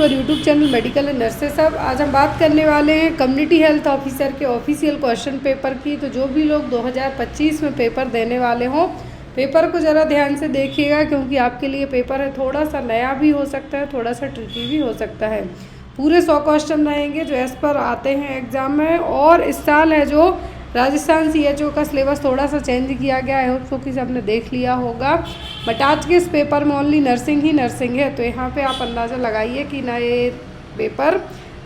और YouTube channel medical and nurses. साहब आज हम बात करने वाले हैं कम्युनिटी हेल्थ ऑफिसर के ऑफिशियल क्वेश्चन पेपर की। तो जो भी लोग 2025 में पेपर देने वाले हों, पेपर को ज़रा ध्यान से देखिएगा, क्योंकि आपके लिए पेपर है थोड़ा सा नया भी हो सकता है, थोड़ा सा ट्रिकी भी हो सकता है। पूरे 100 क्वेश्चन रहेंगे जो एज पर आते हैं एग्ज़ाम में। और इस साल है जो राजस्थान CHO का सिलेबस थोड़ा सा चेंज किया गया है, उसको कि सबने देख लिया होगा। बट आज के इस पेपर में ओनली नर्सिंग ही नर्सिंग है, तो यहाँ पे आप अंदाज़ा लगाइए कि नए पेपर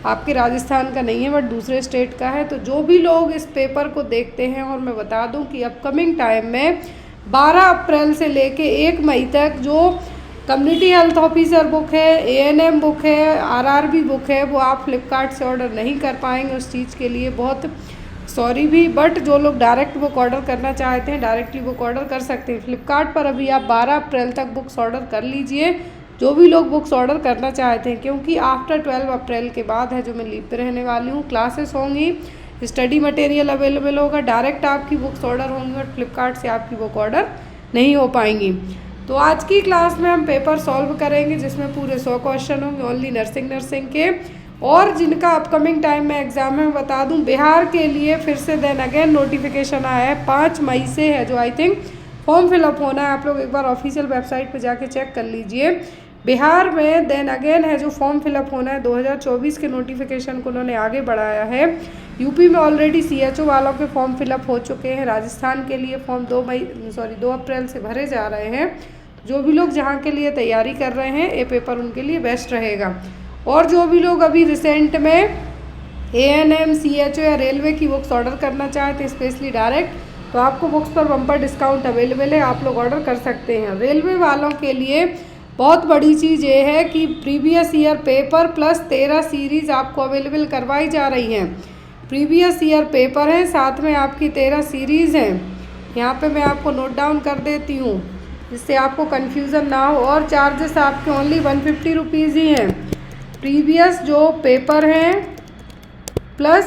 आपके राजस्थान का नहीं है बट दूसरे स्टेट का है। तो जो भी लोग इस पेपर को देखते हैं, और मैं बता दूं कि अपकमिंग टाइम में 12 अप्रैल से लेके 1 मई तक जो कम्युनिटी हेल्थ ऑफिसर बुक है, ANM बुक है, RRB बुक है, वो आप फ्लिपकार्ट से ऑर्डर नहीं कर पाएंगे। उस चीज़ के लिए बहुत सॉरी भी। बट जो लोग डायरेक्ट बुक ऑर्डर करना चाहते हैं, डायरेक्टली बुक ऑर्डर कर सकते हैं फ्लिपकार्ट पर। अभी आप 12 अप्रैल तक बुक्स ऑर्डर कर लीजिए, जो भी लोग बुक्स ऑर्डर करना चाहते हैं, क्योंकि आफ्टर 12 अप्रैल के बाद है जो मैं लीव पे रहने वाली हूँ। क्लासेस होंगी, स्टडी मटेरियल अवेलेबल होगा, डायरेक्ट आपकी बुक्स ऑर्डर होंगी और फ्लिपकार्ट से आपकी बुक ऑर्डर नहीं हो पाएंगी। तो आज की क्लास में हम पेपर सॉल्व करेंगे, जिसमें पूरे 100 क्वेश्चन होंगे ओनली नर्सिंग के। और जिनका अपकमिंग टाइम में एग्ज़ाम है, मैं बता दूं बिहार के लिए फिर से देन अगेन नोटिफिकेशन आया है 5 मई से है, जो आई थिंक फॉर्म फिलअप होना है। आप लोग एक बार ऑफिशियल वेबसाइट पे जाके चेक कर लीजिए। बिहार में देन अगेन है जो फॉर्म फिलअप होना है 2024 के नोटिफिकेशन को उन्होंने आगे बढ़ाया है। यूपी में ऑलरेडी CHO वालों के फॉर्म फिलअप हो चुके हैं। राजस्थान के लिए फॉर्म 2 अप्रैल से भरे जा रहे हैं। जो भी लोग जहाँ के लिए तैयारी कर रहे हैं, ये पेपर उनके लिए बेस्ट रहेगा। और जो भी लोग अभी रिसेंट में ANM, CHO या रेलवे की बुक्स ऑर्डर करना चाहते हैं स्पेशली डायरेक्ट, तो आपको बुक्स पर बम्पर डिस्काउंट अवेलेबल है, आप लोग ऑर्डर कर सकते हैं। रेलवे वालों के लिए बहुत बड़ी चीज़ ये है कि previous year paper plus 13 series आपको अवेलेबल करवाई जा रही हैं। प्रीवियस ईयर पेपर हैं, साथ में आपकी 13 सीरीज़ हैं। यहाँ पे मैं आपको नोट डाउन कर देती हूँ जिससे आपको कन्फ्यूज़न ना हो। और चार्जेस आपके ओनली 150 रुपीज़ ही हैं। प्रीवियस जो पेपर हैं प्लस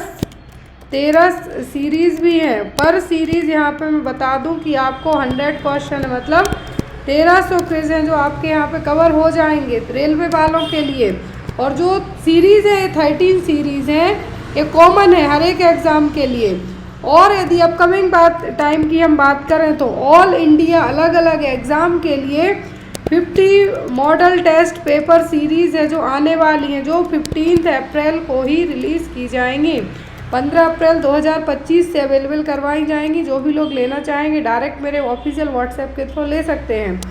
13 सीरीज़ भी हैं। पर सीरीज़ यहाँ पे मैं बता दूं कि आपको 100 क्वेश्चन मतलब 1300 क्विज हैं जो आपके यहाँ पे कवर हो जाएंगे रेलवे वालों के लिए। और जो सीरीज़ है 13 सीरीज़ हैं, ये कॉमन है हर एक एग्ज़ाम के लिए। और यदि अपकमिंग टाइम की हम बात करें तो ऑल इंडिया अलग अलग एग्ज़ाम के लिए 50 मॉडल टेस्ट पेपर सीरीज़ है जो आने वाली हैं, जो 15 अप्रैल को ही रिलीज़ की जाएंगी। 15 अप्रैल 2025 से अवेलेबल करवाई जाएंगी। जो भी लोग लेना चाहेंगे डायरेक्ट मेरे ऑफिशियल व्हाट्सएप के थ्रू ले सकते हैं।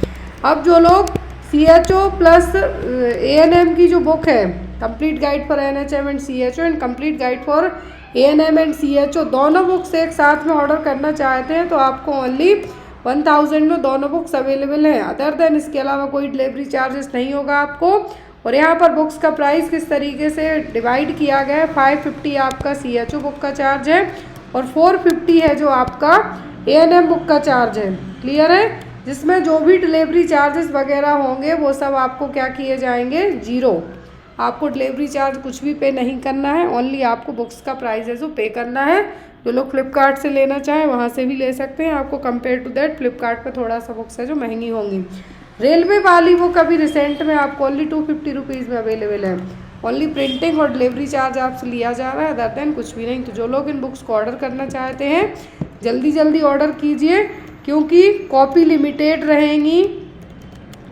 अब जो लोग CHO प्लस ANM की जो बुक है, complete guide for NHM and CHO and complete guide for ANM and CHO, दोनों बुक्स एक साथ में ऑर्डर करना चाहते हैं तो आपको ओनली 1000 में दोनों बुक्स अवेलेबल हैं। अदर देन इसके अलावा कोई डिलीवरी चार्जेस नहीं होगा आपको। और यहाँ पर बुक्स का प्राइस किस तरीके से डिवाइड किया गया है, 550 आपका CHO बुक का चार्ज है और 450 है जो आपका ANM बुक का चार्ज है। क्लियर है? जिसमें जो भी डिलीवरी चार्जेस वगैरह होंगे वो सब आपको क्या किए जाएंगे, जीरो। आपको डिलीवरी चार्ज कुछ भी पे नहीं करना है, ओनली आपको बुक्स का प्राइस है जो पे करना है। जो लोग फ्लिपकार्ट से लेना चाहें वहाँ से भी ले सकते हैं। आपको कंपेयर टू दैट फ्लिपकार्ट पे थोड़ा सा बुक्स है जो महंगी होंगी। रेलवे वाली बुक अभी रिसेंट में आपको ओनली 250 रुपीज़ में अवेलेबल है। ओनली प्रिंटिंग और डिलीवरी चार्ज आपसे लिया जा रहा है, अदर देन कुछ भी नहीं। तो जो लोग इन बुक्स को ऑर्डर करना चाहते हैं जल्दी जल्दी ऑर्डर कीजिए, क्योंकि कॉपी लिमिटेड रहेंगी।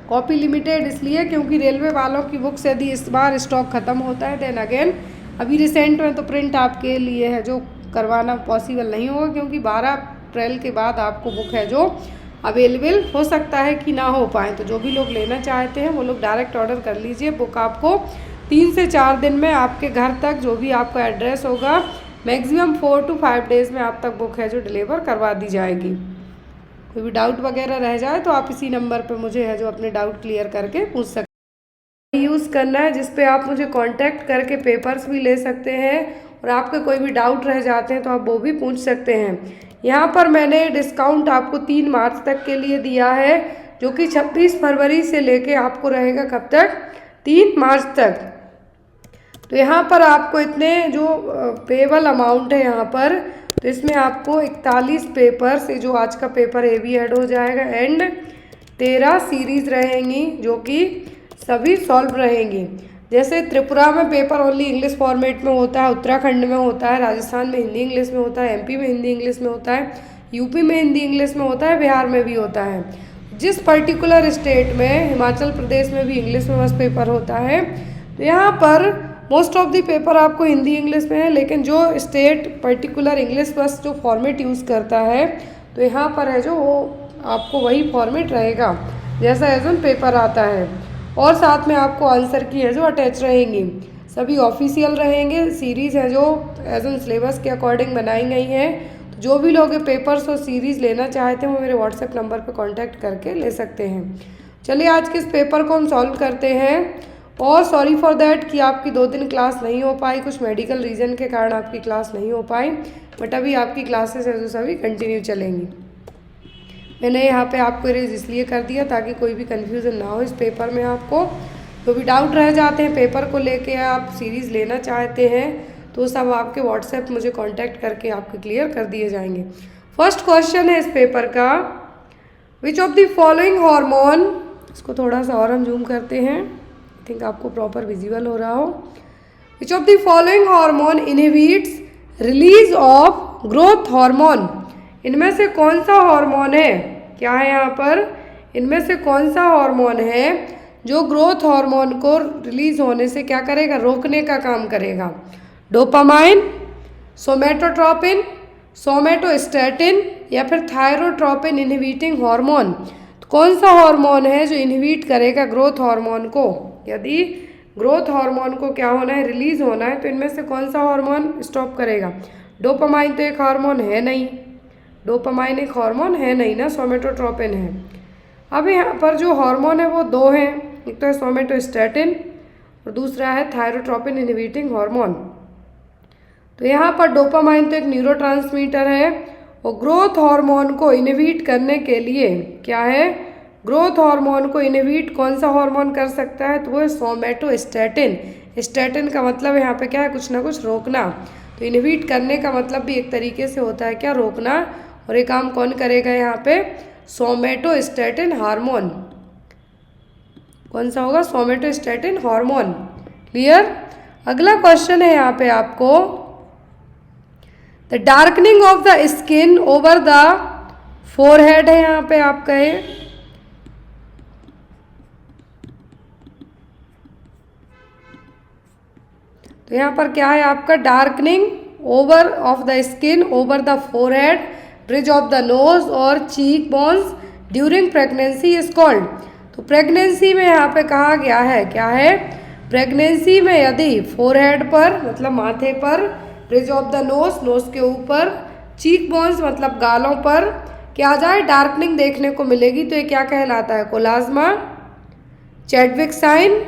कॉपी लिमिटेड इसलिए क्योंकि रेलवे वालों की बुक्स यदि इस बार स्टॉक ख़त्म होता है देन अगेन अभी रिसेंट में तो प्रिंट आपके लिए है जो करवाना पॉसिबल नहीं होगा, क्योंकि 12 अप्रैल के बाद आपको बुक है जो अवेलेबल हो सकता है कि ना हो पाए। तो जो भी लोग लेना चाहते हैं वो लोग डायरेक्ट ऑर्डर कर लीजिए। बुक आपको 3 से 4 दिन में आपके घर तक, जो भी आपका एड्रेस होगा, मैक्सिमम 4 to 5 डेज़ में आप तक बुक है जो डिलीवर करवा दी जाएगी। कोई भी डाउट वगैरह रह जाए तो आप इसी नंबर पे मुझे है जो अपने डाउट क्लियर करके पूछ सकते हैं। यूज़ करना है जिस पे आप मुझे कांटेक्ट करके पेपर्स भी ले सकते हैं, और आपके कोई भी डाउट रह जाते हैं तो आप वो भी पूछ सकते हैं। यहाँ पर मैंने डिस्काउंट आपको 3 मार्च तक के लिए दिया है, जो कि 26 फरवरी से लेके आपको रहेगा कब तक, 3 मार्च तक। तो यहाँ पर आपको इतने जो पेबल अमाउंट है यहाँ पर, तो इसमें आपको 41 पेपर से जो आज का पेपर ये भी ऐड हो जाएगा एंड 13 सीरीज़ रहेंगी जो कि सभी सॉल्व रहेंगी। जैसे त्रिपुरा में पेपर ओनली इंग्लिश फॉर्मेट में होता है, उत्तराखंड में होता है, राजस्थान में हिंदी इंग्लिश में होता है, एमपी में हिंदी इंग्लिश में होता है, यूपी में हिंदी इंग्लिश में होता है, बिहार में भी होता है। जिस पर्टिकुलर स्टेट में, हिमाचल प्रदेश में भी इंग्लिश में बस पेपर होता है, तो यहाँ पर मोस्ट ऑफ द पेपर आपको हिंदी इंग्लिश में है, लेकिन जो स्टेट पर्टिकुलर इंग्लिश बस जो फॉर्मेट यूज़ करता है तो यहाँ पर है जो वो आपको वही फॉर्मेट रहेगा जैसा एज ऑन पेपर आता है। और साथ में आपको आंसर की है जो अटैच रहेंगी, सभी ऑफिशियल रहेंगे, सीरीज़ है जो एज ऑन सिलेबस के अकॉर्डिंग बनाई गई हैं। तो जो भी लोग पेपर्स और सीरीज़ लेना चाहते हैं वो मेरे व्हाट्सएप नंबर पर कांटेक्ट करके ले सकते हैं। चलिए आज के इस पेपर को हम सॉल्व करते हैं। और सॉरी फॉर दैट कि आपकी 2 दिन क्लास नहीं हो पाई, कुछ मेडिकल रीज़न के कारण आपकी क्लास नहीं हो पाई, बट अभी आपकी क्लासेस है जो सभी कंटिन्यू चलेंगी। मैंने यहाँ पे आपको इरेज इसलिए कर दिया ताकि कोई भी कन्फ्यूज़न ना हो इस पेपर में। आपको जो भी डाउट रह जाते हैं पेपर को लेके, आप सीरीज़ लेना चाहते हैं तो सब आपके व्हाट्सएप मुझे कांटेक्ट करके आपके क्लियर कर दिए जाएंगे। फर्स्ट क्वेश्चन है इस पेपर का, विच ऑफ द फॉलोइंग हार्मोन, इसको थोड़ा सा और हम जूम करते हैं, आई थिंक आपको प्रॉपर विजिबल हो रहा हो। विच of the following hormone inhibits release of growth hormone, इनमें से कौन सा हार्मोन है, क्या है यहाँ पर, इनमें से कौन सा हार्मोन है जो ग्रोथ हार्मोन को रिलीज होने से क्या करेगा, रोकने का काम करेगा। डोपामाइन, सोमेटोट्रोपिन, सोमेटोस्टैटिन या फिर थायरोट्रोपिन इनहिबिटिंग हार्मोन, तो कौन सा हार्मोन है जो इनहिबिट करेगा ग्रोथ हार्मोन को। यदि ग्रोथ हार्मोन को क्या होना है, रिलीज होना है, तो इनमें से कौन सा हार्मोन स्टॉप करेगा। डोपामाइन तो एक हार्मोन है नहीं, डोपामाइन एक हार्मोन है नहीं ना, सोमेटोट्रोपिन है। अब यहाँ पर जो हार्मोन है वो 2 हैं, एक तो है सोमेटोस्टैटिन और दूसरा है थायरोट्रोपिन इनहिबिटिंग हार्मोन। तो यहाँ पर डोपामाइन तो एक न्यूरोट्रांसमीटर है और ग्रोथ हार्मोन को इनहिबिट करने के लिए क्या है, ग्रोथ हार्मोन को इनहिबिट कौन सा हार्मोन कर सकता है, तो वो है सोमेटोस्टैटिन। स्टैटिन का मतलब यहाँ पे क्या है, कुछ ना कुछ रोकना, तो इनहिबिट करने का मतलब भी एक तरीके से होता है क्या, रोकना। और ये काम कौन करेगा यहाँ पे, सोमेटोस्टैटिन हार्मोन। कौन सा होगा, सोमेटोस्टैटिन हार्मोन। क्लियर। अगला क्वेश्चन है यहाँ पे आपको, the darkening of the skin over the forehead है यहाँ पे आपका है, तो यहाँ पर क्या है आपका, darkening over of the skin over the forehead, bridge of the nose और cheek bones during pregnancy is called. तो प्रेगनेंसी में यहाँ पे कहा गया है, क्या है, प्रेगनेंसी में यदि फोरहेड पर मतलब माथे पर, bridge of the nose nose के ऊपर, चीक बोन्स मतलब गालों पर क्या आ जाए, डार्कनिंग देखने को मिलेगी, तो ये क्या कहलाता है, कोलाज्मा, चैडविक साइन,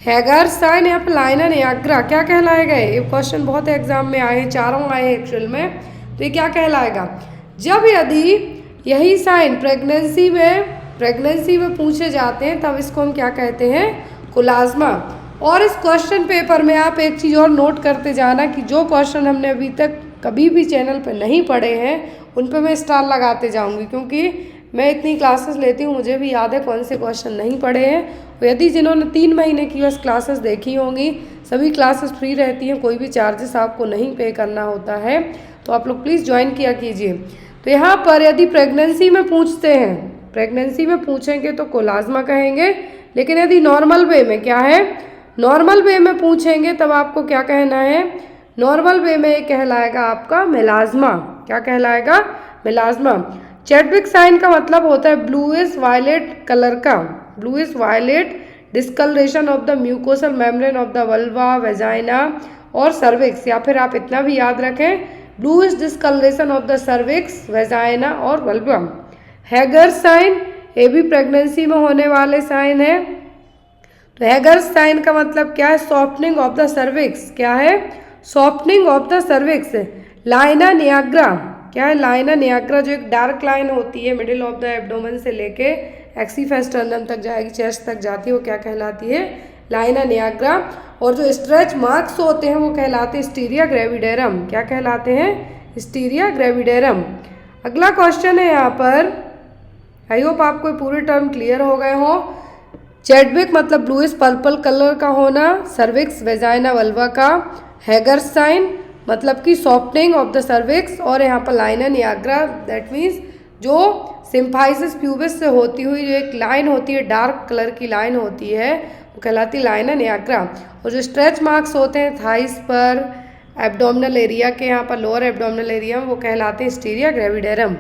हैगर साइन या फिर लाइना नियाग्रा, क्या कहलाएगा। ये क्वेश्चन बहुत एग्जाम में आए हैं, चारों आए हैं एक्चुअल में, तो ये क्या कहलाएगा, जब यदि यही साइन प्रेगनेंसी में पूछे जाते हैं तब इसको हम क्या कहते हैं, कोलाज्मा। और इस क्वेश्चन पेपर में आप एक चीज़ और नोट करते जाना कि जो क्वेश्चन हमने अभी तक कभी भी चैनल पर नहीं पढ़े हैं उन पर मैं स्टार लगाते जाऊंगी, क्योंकि मैं इतनी क्लासेस लेती हूँ, मुझे भी याद है कौन से क्वेश्चन नहीं पढ़े हैं। तो यदि जिन्होंने 3 महीने की बस क्लासेस देखी होंगी, सभी क्लासेस फ्री रहती हैं, कोई भी चार्जेस आपको नहीं पे करना होता है, तो आप लोग प्लीज़ ज्वाइन किया कीजिए। तो यहाँ पर यदि प्रेगनेंसी में पूछते हैं, प्रेगनेंसी में पूछेंगे तो कोलाज्मा कहेंगे, लेकिन यदि नॉर्मल वे में क्या है, नॉर्मल वे में पूछेंगे तब आपको क्या कहना है, नॉर्मल वे में कहलाएगा आपका मेलाज्मा। क्या कहलाएगा, मेलाज्मा। चैडविक साइन का मतलब होता है ब्लूइश वायलेट कलर का, bluish violet discoloration of the mucosal membrane of the vulva, vagina और सर्विक्स, या फिर आप इतना भी याद रखें, bluish discoloration of the cervix, vagina और वल्वा। हैगर साइन, ये भी प्रेगनेंसी में होने वाले साइन है। तो हैगर साइन का मतलब क्या है, सॉफ्टनिंग ऑफ द सर्विक्स, क्या है, सॉफ्टनिंग ऑफ द सर्विक्स। लाइना नियाग्रा, क्या है, लाइना नियाग्रा जो एक डार्क लाइन होती है मिडिल ऑफ द एब्डोमेन से लेके एक्सीफेस्टर्नम तक जाएगी, चेस्ट तक जाती है, वो क्या कहलाती है, लाइना नियाग्रा। और जो स्ट्रेच मार्क्स होते हैं वो कहलाते हैं स्टीरिया ग्रेविडेरम। क्या कहलाते हैं, स्टीरिया ग्रेविडेरम। अगला क्वेश्चन है यहाँ पर, आई होप आपको पूरे टर्म क्लियर हो गए हो। चैडविक मतलब ब्लूइश पर्पल कलर का होना, सर्विक्स वेजाइना वल्वा का, हैगर साइन मतलब कि सॉफ्टनिंग ऑफ द सर्विक्स, और यहाँ पर लाइना नियाग्रा दैट मीन्स जो सिम्फाइसिस प्यूबिस से होती हुई जो एक लाइन होती है, डार्क कलर की लाइन होती है, वो कहलाती है लाइना नियाग्रा। और जो स्ट्रेच मार्क्स होते हैं थाइस पर, एब्डोमिनल एरिया के यहाँ पर लोअर एब्डोमिनल एरिया में, वो कहलाते हैं स्टीरिया ग्रेविडेरम।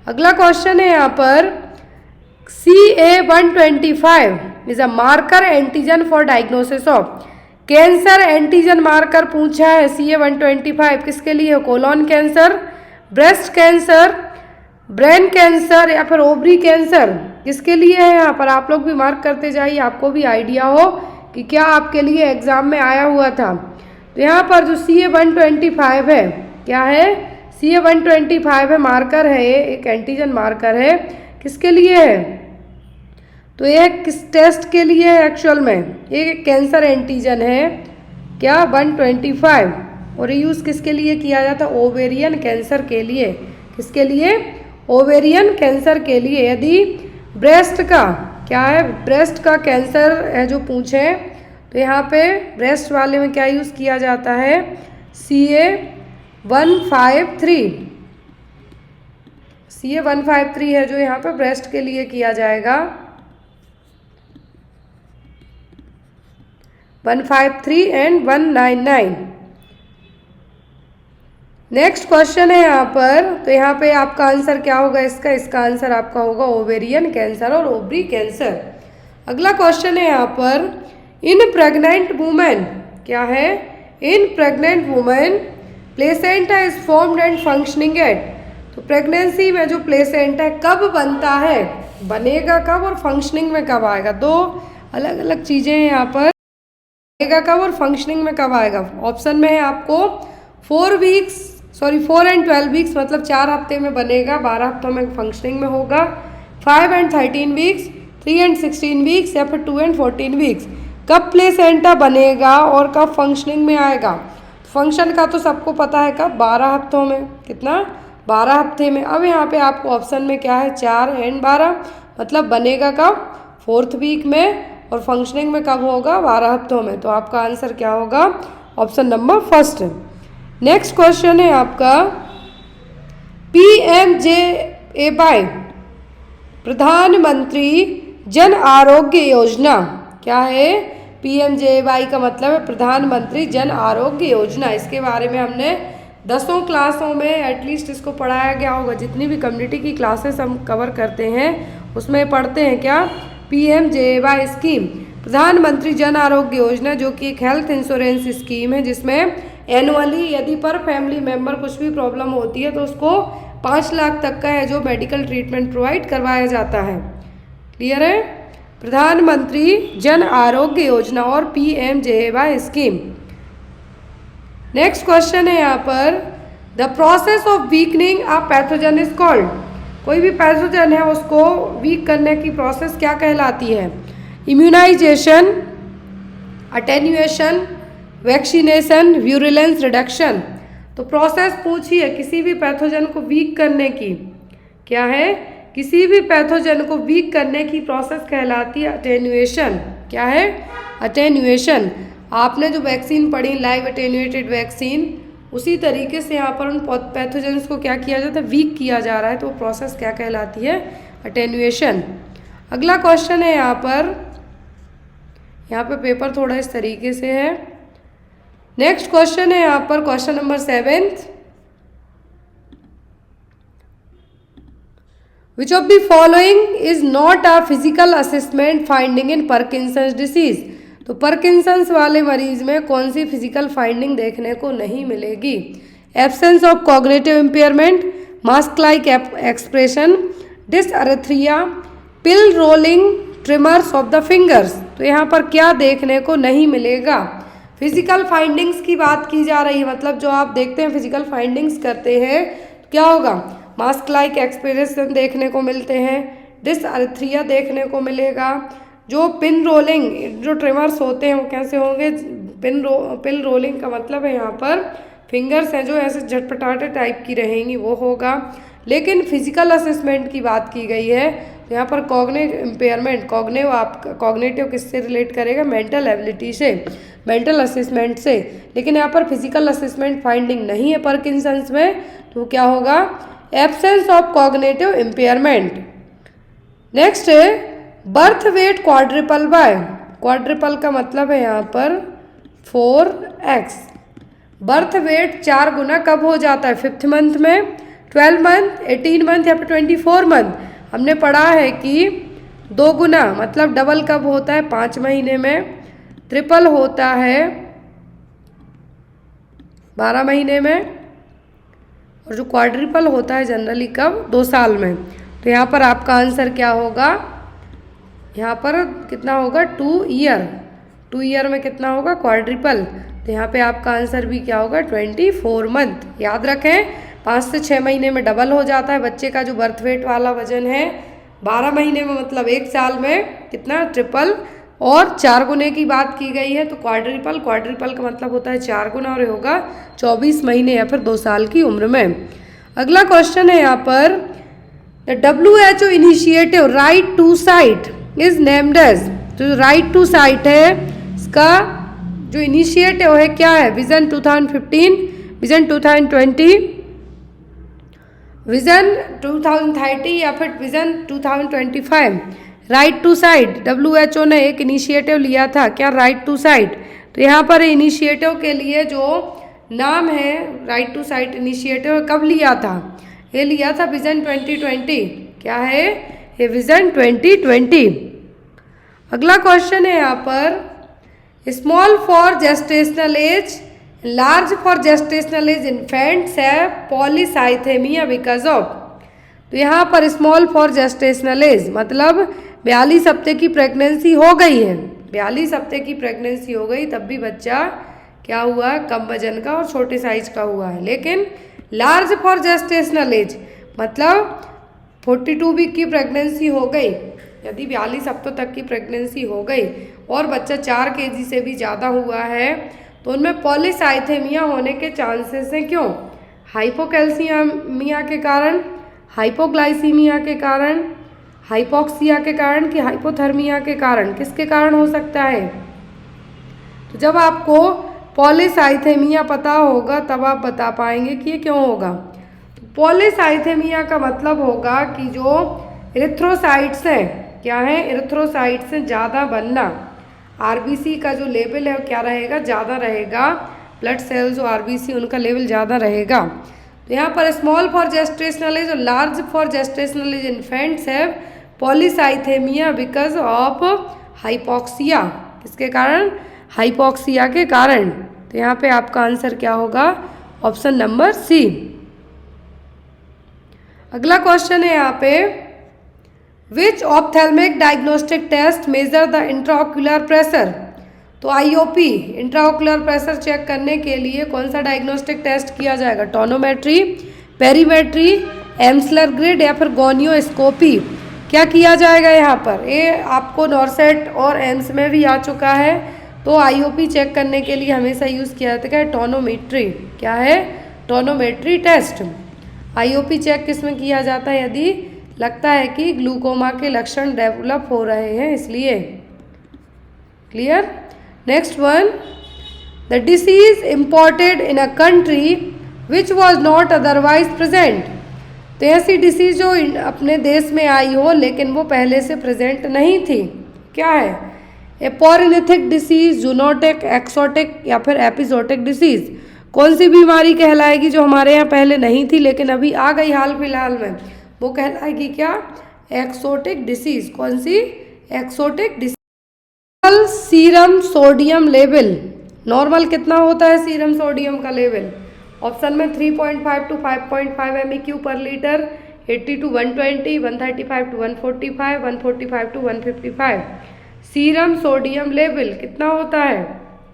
अगला क्वेश्चन है यहाँ पर CA-125 is a marker antigen for diagnosis of cancer. Antigen marker पूछा है CA-125 किसके लिए? Colon cancer, breast cancer, brain cancer या फिर ओवरी कैंसर, किसके लिए है? यहाँ पर आप लोग भी मार्क करते जाइए, आपको भी आइडिया हो कि क्या आपके लिए एग्जाम में आया हुआ था। तो यहाँ पर जो CA-125 है, क्या है? CA-125 है, मार्कर है, ये एक एंटीजन मार्कर है, किसके लिए है? तो ये किस टेस्ट के लिए है? एक्चुअल में ये कैंसर एंटीजन है, क्या? 125, और ये यूज़ किसके लिए किया जाता? ओवेरियन कैंसर के लिए। किसके लिए? ओवेरियन कैंसर के लिए। यदि ब्रेस्ट का, क्या है? ब्रेस्ट का कैंसर है जो पूछे, तो यहाँ पे ब्रेस्ट वाले में क्या यूज़ किया जाता है? CA-153, CA-153 है जो यहाँ पे ब्रेस्ट के लिए किया जाएगा। 153 एंड 199। नेक्स्ट क्वेश्चन है यहाँ पर, तो यहाँ पे आपका आंसर क्या होगा इसका आंसर आपका होगा ओवेरियन कैंसर और ओवरी कैंसर। अगला क्वेश्चन है यहाँ पर, इन प्रेग्नेंट वुमेन, क्या है? In pregnant women placenta is formed and functioning at. तो प्रेगनेंसी में जो प्लेसेंटा कब बनता है, बनेगा कब और फंक्शनिंग में कब आएगा? दो अलग अलग चीज़ें हैं यहाँ पर, बनेगा कब और फंक्शनिंग में कब आएगा। ऑप्शन में है आपको 4 एंड 12 वीक्स मतलब 4 हफ्ते में बनेगा, 12 हफ्तों में फंक्शनिंग में होगा, 5 एंड 13 वीक्स, 3 एंड 16 वीक्स या फिर 2 एंड 14 वीक्स। कब प्लेसेंटा बनेगा और कब फंक्शनिंग में आएगा? फंक्शन का तो सबको पता है कब, 12 हफ्तों में। कितना? 12 हफ्ते में। अब यहाँ पे आपको ऑप्शन में क्या है? 4 एंड 12 मतलब बनेगा कब? 4th वीक में, और फंक्शनिंग में कब होगा? 12 हफ्तों में। तो आपका आंसर क्या होगा? Option number first. Next question है आपका, PMJAY प्रधानमंत्री जन आरोग्य योजना, क्या है? PMJAY का मतलब है प्रधानमंत्री जन आरोग्य योजना। इसके बारे में हमने 10वीं क्लासों में एटलीस्ट इसको पढ़ाया गया होगा। जितनी भी कम्युनिटी की क्लासेस हम कवर करते हैं उसमें पढ़ते हैं क्या? PMJAY स्कीम, प्रधानमंत्री जन आरोग्य योजना, जो कि एक हेल्थ इंश्योरेंस स्कीम है जिसमें एनुअली यदि पर फैमिली मेम्बर कुछ भी प्रॉब्लम होती है तो उसको 5 लाख तक का है जो मेडिकल ट्रीटमेंट प्रोवाइड करवाया जाता है। क्लियर है? प्रधानमंत्री जन आरोग्य योजना और PMJAY स्कीम। नेक्स्ट क्वेश्चन है यहाँ पर, the process of weakening a pathogen is called. कोई भी पैथोजन है उसको वीक करने की प्रोसेस क्या कहलाती है? Immunisation, attenuation, vaccination, virulence reduction. तो प्रोसेस पूछी है किसी भी पैथोजन को वीक करने की, क्या है? किसी भी पैथोजन को वीक करने की प्रोसेस कहलाती है अटेन्यूएशन। क्या है? अटेन्यूएशन। आपने जो वैक्सीन पढ़ी लाइव अटेन्यूएटेड वैक्सीन, उसी तरीके से यहाँ पर उन पैथोजेंस को क्या किया जाता है? वीक किया जा रहा है। तो वो प्रोसेस क्या कहलाती है? अटेन्यूएशन। अगला क्वेश्चन है यहाँ पे पेपर थोड़ा इस तरीके से है। नेक्स्ट क्वेश्चन है यहाँ पर question number 7, which of the following is not a physical assessment finding in Parkinson's disease. तो पार्किंसंस वाले मरीज में कौन सी फिजिकल फाइंडिंग देखने को नहीं मिलेगी? Absence of cognitive impairment, mask like expression, dysarthria, pill rolling, tremors of the fingers. तो यहाँ पर क्या देखने को नहीं मिलेगा? फिजिकल फाइंडिंग्स की बात की जा रही है, मतलब जो आप देखते हैं फिजिकल फाइंडिंग्स करते हैं क्या होगा? मास्क लाइक एक्सप्रेशन देखने को मिलते हैं, डिसअरेथ्रिया देखने को मिलेगा, जो पिन रोलिंग, जो ट्रिमर्स होते हैं वो कैसे होंगे? पिन रोलिंग का मतलब है यहाँ पर फिंगर्स हैं जो ऐसे झटपटाटे टाइप की रहेंगी, वो होगा। लेकिन फिजिकल असेसमेंट की बात की गई है तो यहाँ पर कॉग्निटिव इम्पेयरमेंट, कॉग्निटिव किससे रिलेट करेगा, मेंटल एबिलिटी से, मेंटल असेसमेंट से। लेकिन यहाँ पर फिजिकल असेसमेंट फाइंडिंग नहीं है पार्किंसंस में, तो क्या होगा, absence of cognitive impairment. Next है birth weight quadruple by, quadruple का मतलब है यहाँ पर 4x। बर्थ वेट 4 गुना कब हो जाता है, 5th मंथ में, 12 मंथ, 18 मंथ या फिर 24 मंथ। हमने पढ़ा है कि 2 गुना मतलब डबल कब होता है, 5 महीने में, ट्रिपल होता है 12 महीने में, और जो क्वाड्रिपल होता है जनरली कब, 2 साल में। तो यहाँ पर आपका आंसर क्या होगा, यहाँ पर कितना होगा, 2 ईयर, 2 ईयर में कितना होगा, क्वाड्रिपल। तो यहाँ पे आपका आंसर भी क्या होगा, 24 मंथ। याद रखें 5 से 6 महीने में डबल हो जाता है बच्चे का जो बर्थ वेट वाला वजन है, 12 महीने में मतलब 1 साल में कितना, ट्रिपल, और 4 गुने की बात की गई है तो क्वाड्रिपल, क्वाड्रिपल का मतलब होता है 4 गुना, और होगा 24 महीने या फिर 2 साल की उम्र में। अगला क्वेश्चन है यहाँ पर, the WHO initiative right to sight is named as, जो राइट टू साइट है इसका जो इनिशिएटिव है क्या है, विजन 2015, विजन 2020, विजन 2030 या फिर vision 2025। Right to sight, WHO ने एक इनिशिएटिव लिया था, क्या, राइट टू साइट। तो यहाँ पर इनिशिएटिव के लिए जो नाम है राइट टू साइट इनिशिएटिव कब लिया था, ये लिया था विजन 2020। क्या है ये, विजन 2020। अगला क्वेश्चन है यहाँ पर, small for gestational age, large for gestational age infants है पॉलीसाइथेमिया बिकॉज ऑफ। तो यहाँ पर स्मॉल फॉर जेस्टेशनल एज मतलब 42 हफ्ते की प्रेगनेंसी हो गई है, 42 हफ्ते की प्रेगनेंसी हो गई तब भी बच्चा क्या हुआ, कम वजन का और छोटे साइज का हुआ है। लेकिन लार्ज फॉर जेस्टेशनल एज मतलब 42 वीक की प्रेगनेंसी हो गई, यदि 42 हफ्तों तक की प्रेगनेंसी हो गई और बच्चा 4 kg से भी ज़्यादा हुआ है तो उनमें पॉलीसाइथेमिया होने के चांसेस हैं। क्यों, हाइपोकैल्सीमिया के कारण, हाइपोग्लाइसीमिया के कारण, हाइपोक्सिया के कारण कि हाइपोथर्मिया के कारण, किसके कारण हो सकता है। तो जब आपको पॉलीसाइथेमिया पता होगा तब आप बता पाएंगे कि ये क्यों होगा। तो पॉलीसाइथेमिया का मतलब होगा कि जो इरिथ्रोसाइट्स हैं, क्या है, इरिथ्रोसाइट्स से ज़्यादा बनना, आरबीसी का जो लेवल है वो क्या रहेगा, ज़्यादा रहेगा, ब्लड सेल्स जो आरबीसी उनका लेवल ज़्यादा रहेगा। तो यहाँ पर स्मॉल फॉर जेस्टेशनल एज और large for gestational age infants have polycythaemia because of hypoxia, किसके कारण, हाइपोक्सिया के कारण। तो यहाँ पे आपका आंसर क्या होगा, ऑप्शन नंबर सी। अगला क्वेश्चन है यहाँ पे, which ophthalmic diagnostic test measure the intraocular pressure. तो आईओपी इंट्राओक्यूलर प्रेशर चेक करने के लिए कौन सा डायग्नोस्टिक टेस्ट किया जाएगा, टोनोमेट्री, पेरीमेट्री, एम्सलर ग्रिड या फिर गोनियोस्कोपी, क्या किया जाएगा यहाँ पर। ये आपको नॉर्सेट और एम्स में भी आ चुका है। तो आईओपी चेक करने के लिए हमेशा यूज़ किया जाता है टोनोमेट्री, क्या है, टोनोमेट्री टेस्ट। आईओपी चेक किस में किया जाता है, यदि लगता है कि ग्लूकोमा के लक्षण डेवलप हो रहे हैं इसलिए। Clear. Next one, the disease imported in a country which was not otherwise present. तो ऐसी डिसीज जो अपने देश में आई हो लेकिन वो पहले से प्रेजेंट नहीं थी, क्या है, एपोरिनिथिक डिसीज, जूनोटिक, एक्सोटिक या फिर एपिजोटिक डिसीज। कौन सी बीमारी कहलाएगी जो हमारे यहाँ पहले नहीं थी लेकिन अभी आ गई हाल फिलहाल में, वो कहलाएगी क्या, एक्सोटिक डिसीज। कौन सी, exotic disease. Serum sodium level, normal कितना होता है सीरम सोडियम का लेवल, ऑप्शन में 3.5 to 5.5 MEQ पर litre, 80 to 120, 135 to 145, 145 to 155। Serum sodium level कितना होता है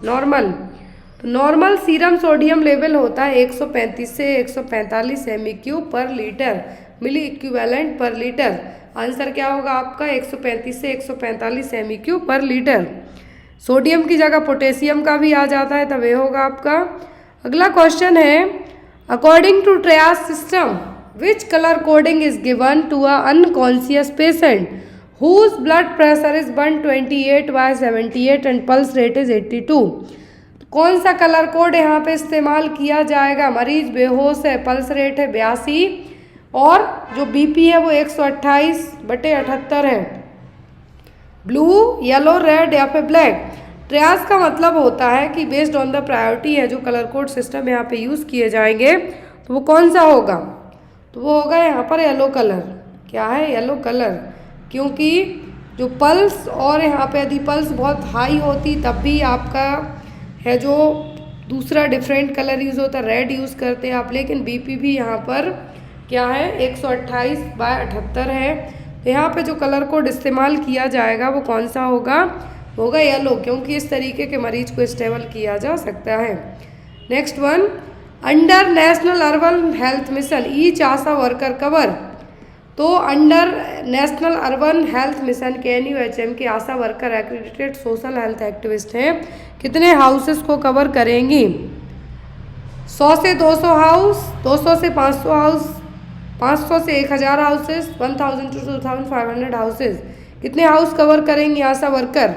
नॉर्मल, तो नॉर्मल सीरम सोडियम लेवल होता है 135 से 145 MEQ पर लीटर, मिली इक्विवेलेंट पर लीटर। आंसर क्या होगा आपका, 135 से 145 MEQ पर लीटर। सोडियम की जगह पोटेशियम का भी आ जाता है तब ये होगा आपका। अगला क्वेश्चन है, according to triage system which colour coding is given to a unconscious patient whose blood pressure is 128/78 and pulse rate is 82। कौन सा कलर कोड यहाँ पे इस्तेमाल किया जाएगा? मरीज बेहोश है, पल्स रेट है 82 और जो बीपी है वो 128/78 है। ब्लू, येलो, रेड या फिर ब्लैक। ट्रियाज का मतलब होता है कि बेस्ड ऑन द प्रायोरिटी है जो कलर कोड सिस्टम यहाँ पे यूज़ किए जाएंगे तो वो कौन सा होगा? तो वो होगा यहाँ पर येलो कलर। क्या है? Yellow colour. क्योंकि जो पल्स और यहाँ पे यदि पल्स बहुत हाई होती तब भी आपका है जो दूसरा डिफरेंट कलर यूज़ होता है, रेड यूज़ करते हैं आप, लेकिन बीपी भी यहाँ पर क्या है 128/78 है। तो यहाँ पे जो कलर कोड इस्तेमाल किया जाएगा वो कौन सा होगा? होगा येलो, क्योंकि इस तरीके के मरीज को स्टेबल किया जा सकता है। Next one, under National Urban Health Mission each ASHA worker cover. तो under National Urban Health Mission के NUHM के ASHA worker accredited social health activist हैं, कितने हाउसेस को कवर करेंगी? 100 से 200 हाउस, 200 से 500 हाउस, 500 से 1000 हाउसेस, 1000 to 2500 हाउसेस। कितने हाउस कवर करेंगी ASHA worker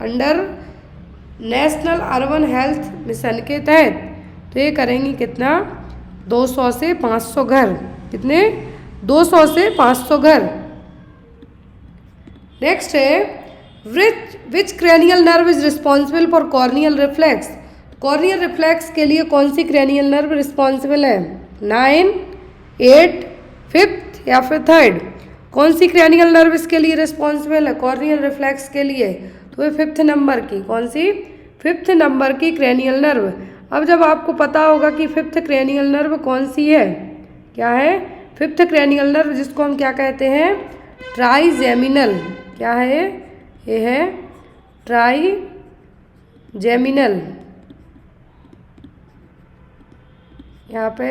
under National Urban Health Mission के तहत? तो ये करेंगी कितना? 200 से 500 घर। कितने? 200 से 500 घर। नेक्स्ट है, which cranial nerve is responsible for corneal reflex. Corneal reflex के लिए कौन सी क्रेनियल नर्व रिस्पॉन्सिबल है? 9, 8, 5th या फिर 3rd? कौन सी क्रेनियल नर्व इसके लिए रिस्पॉन्सिबल है कॉर्नियल रिफ्लेक्स के लिए? तो ये 5th नंबर की। कौन सी? 5th नंबर की क्रेनियल नर्व। अब जब आपको पता होगा कि 5th क्रेनियल नर्व कौन सी है, क्या है 5th क्रेनियल नर्व, जिसको हम क्या कहते हैं? ट्राइजेमिनल। क्या है? ये है ट्राइजेमिनल। यहाँ पे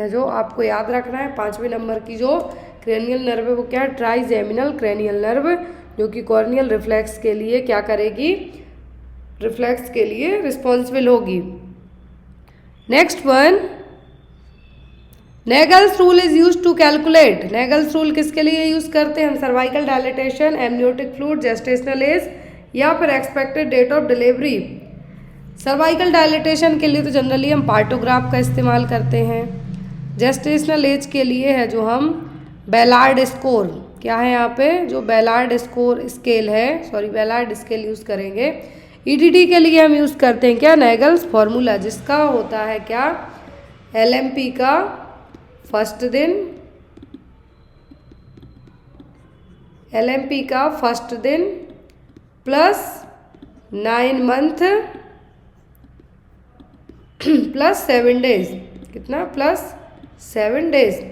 जो आपको याद रखना है 5वें नंबर की जो क्रेनियल नर्व है वो क्या है? ट्राइजेमिनल क्रेनियल नर्व, जो कि कॉर्नियल रिफ्लेक्स के लिए क्या करेगी? रिफ्लेक्स के लिए रिस्पॉन्सिबल होगी। Next one, Naegele's rule is use to calculate. Naegele's rule किसके लिए यूज करते हैं हम? Cervical dilatation, amniotic fluid, gestational age या फिर expected date of delivery. Cervical dilatation के लिए तो जनरली हम पार्टोग्राफ का इस्तेमाल करते हैं। जेस्टेशनल एज के लिए है जो हम बेलार्ड स्कोर, क्या है यहाँ पे जो बेलार्ड स्कोर स्केल है, सॉरी बेलार्ड स्केल यूज़ करेंगे। EDD के लिए हम यूज़ करते हैं क्या? नेगल्स फॉर्मूला, जिसका होता है क्या? LMP का फर्स्ट दिन, LMP का फर्स्ट दिन प्लस 9 मंथ प्लस 7 डेज। कितना? Plus 7 days.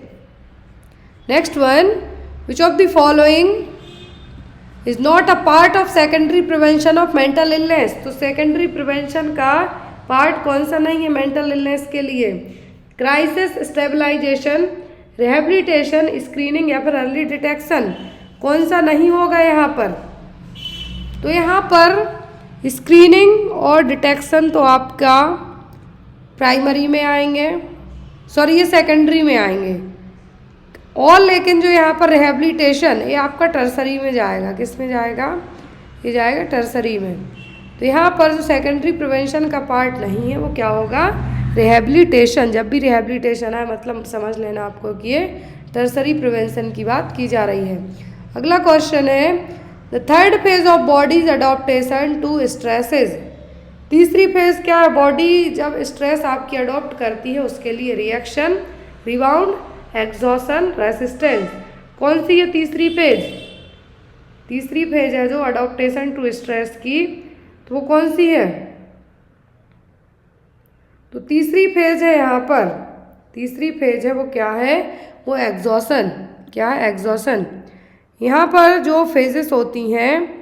Next one, which of the following is not a part of secondary prevention of mental illness. तो सेकेंडरी प्रिवेंशन का पार्ट कौन सा नहीं है मेंटल इलनेस के लिए? क्राइसिस स्टेबलाइजेशन, रिहेबिलिटेशन, स्क्रीनिंग या फिर अर्ली डिटेक्शन। कौन सा नहीं होगा यहाँ पर? तो यहाँ पर स्क्रीनिंग और डिटेक्शन तो आपका प्राइमरी में आएंगे, सॉरी ये सेकेंडरी में आएंगे। और लेकिन जो यहाँ पर रिहेबिलिटेशन ये आपका टर्सरी में जाएगा। किस में जाएगा? ये जाएगा टर्सरी में। तो यहाँ पर जो सेकेंडरी प्रिवेंशन का पार्ट नहीं है वो क्या होगा? रिहेबिलिटेशन। जब भी रिहेबिलिटेशन है मतलब समझ लेना आपको कि ये टर्सरी प्रिवेंशन की बात की जा रही है। अगला क्वेश्चन है, the third phase of body's adaptation to stresses. तीसरी फेज क्या है? बॉडी जब स्ट्रेस आपकी अडॉप्ट करती है उसके लिए रिएक्शन, रिबाउंड, एग्जॉशन, रेसिस्टेंस। कौन सी है तीसरी फेज? तीसरी फेज है जो अडॉप्टेशन टू स्ट्रेस की, तो वो कौन सी है? तो तीसरी फेज है यहाँ पर, तीसरी फेज है वो क्या है? वो एग्जॉशन। क्या है? एग्जॉशन। यहाँ पर जो फेजेस होती हैं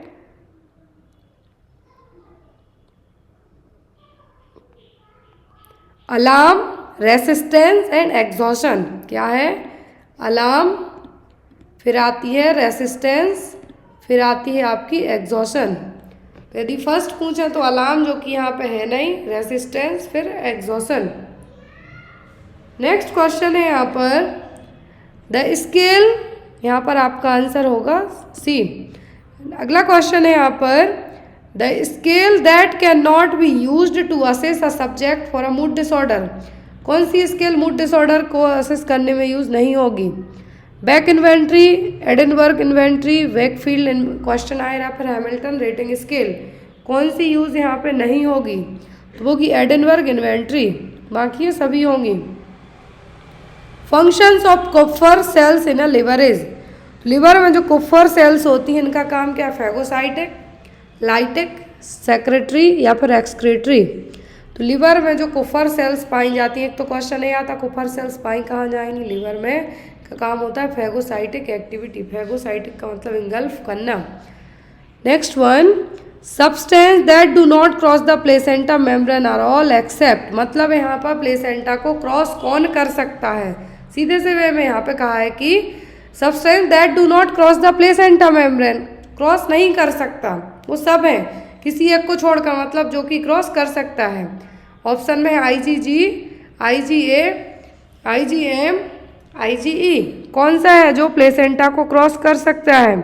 अलार्म, रेसिस्टेंस एंड एग्जॉशन। क्या है? अलार्म, फिर आती है रेसिस्टेंस, फिर आती है आपकी एग्जॉशन। यदि फर्स्ट पूछें तो अलार्म जो कि यहाँ पे है नहीं, रेसिस्टेंस, फिर एग्जॉशन। नेक्स्ट क्वेश्चन है यहाँ पर, द स्केल, यहाँ पर आपका आंसर होगा सी। अगला क्वेश्चन है यहाँ पर, the scale that can not be used to assess a subject for a mood disorder. कौन सी स्केल मूड डिसऑर्डर को असेस करने में यूज नहीं होगी? Beck inventory, Edinburgh inventory, Wakefield, question आएगा फिर हैमिल्टन रेटिंग स्केल, कौन सी यूज यहाँ पे नहीं होगी? तो वो की एडिनबर्ग इन्वेंट्री, बाकी ये सभी होंगी। Functions of Kupffer cells in a liver is, liver में जो कुप्फर सेल्स होती हैं इनका काम क्या? फैगोसाइटिक, लाइटिक, सेक्रेटरी या फिर एक्सक्रेटरी। तो लिवर में जो कुप्फर सेल्स पाई जाती हैं, एक तो क्वेश्चन नहीं आता कुप्फर सेल्स पाई कहाँ जाएंगी, लिवर में का काम होता है फैगोसाइटिक एक्टिविटी, फैगोसाइटिक का मतलब इंगल्फ करना। Next one, substance that do not cross the placenta membrane are all except, मतलब यहाँ पर प्लेसेंटा को क्रॉस कौन कर सकता है? सीधे से वे में यहाँ पे कहा है कि substance that do not cross the placenta membrane, cross नहीं कर सकता, वो सब हैं, किसी एक को छोड़कर, मतलब जो कि क्रॉस कर सकता है। ऑप्शन में है IgG, IgA, IgM, IgE, कौन सा है जो प्लेसेंटा को क्रॉस कर सकता है?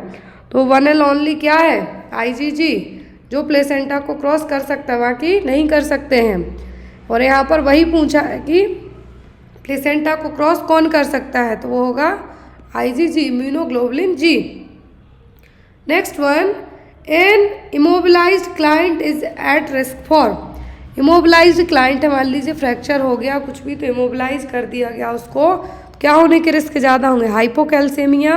तो वन एंड ओनली क्या है? IgG, जो प्लेसेंटा को क्रॉस कर सकता है, बाकी नहीं कर सकते हैं। और यहाँ पर वही पूछा है कि प्लेसेंटा को क्रॉस कौन कर सकता है, तो वो होगा IgG, immunoglobulin G। Next one, an immobilized client is at risk for, immobilized client है, मान लीजिए फ्रैक्चर हो गया कुछ भी तो इमोबिलाइज कर दिया गया उसको, क्या होने के रिस्क ज़्यादा होंगे? हाइपोकैल्सेमिया,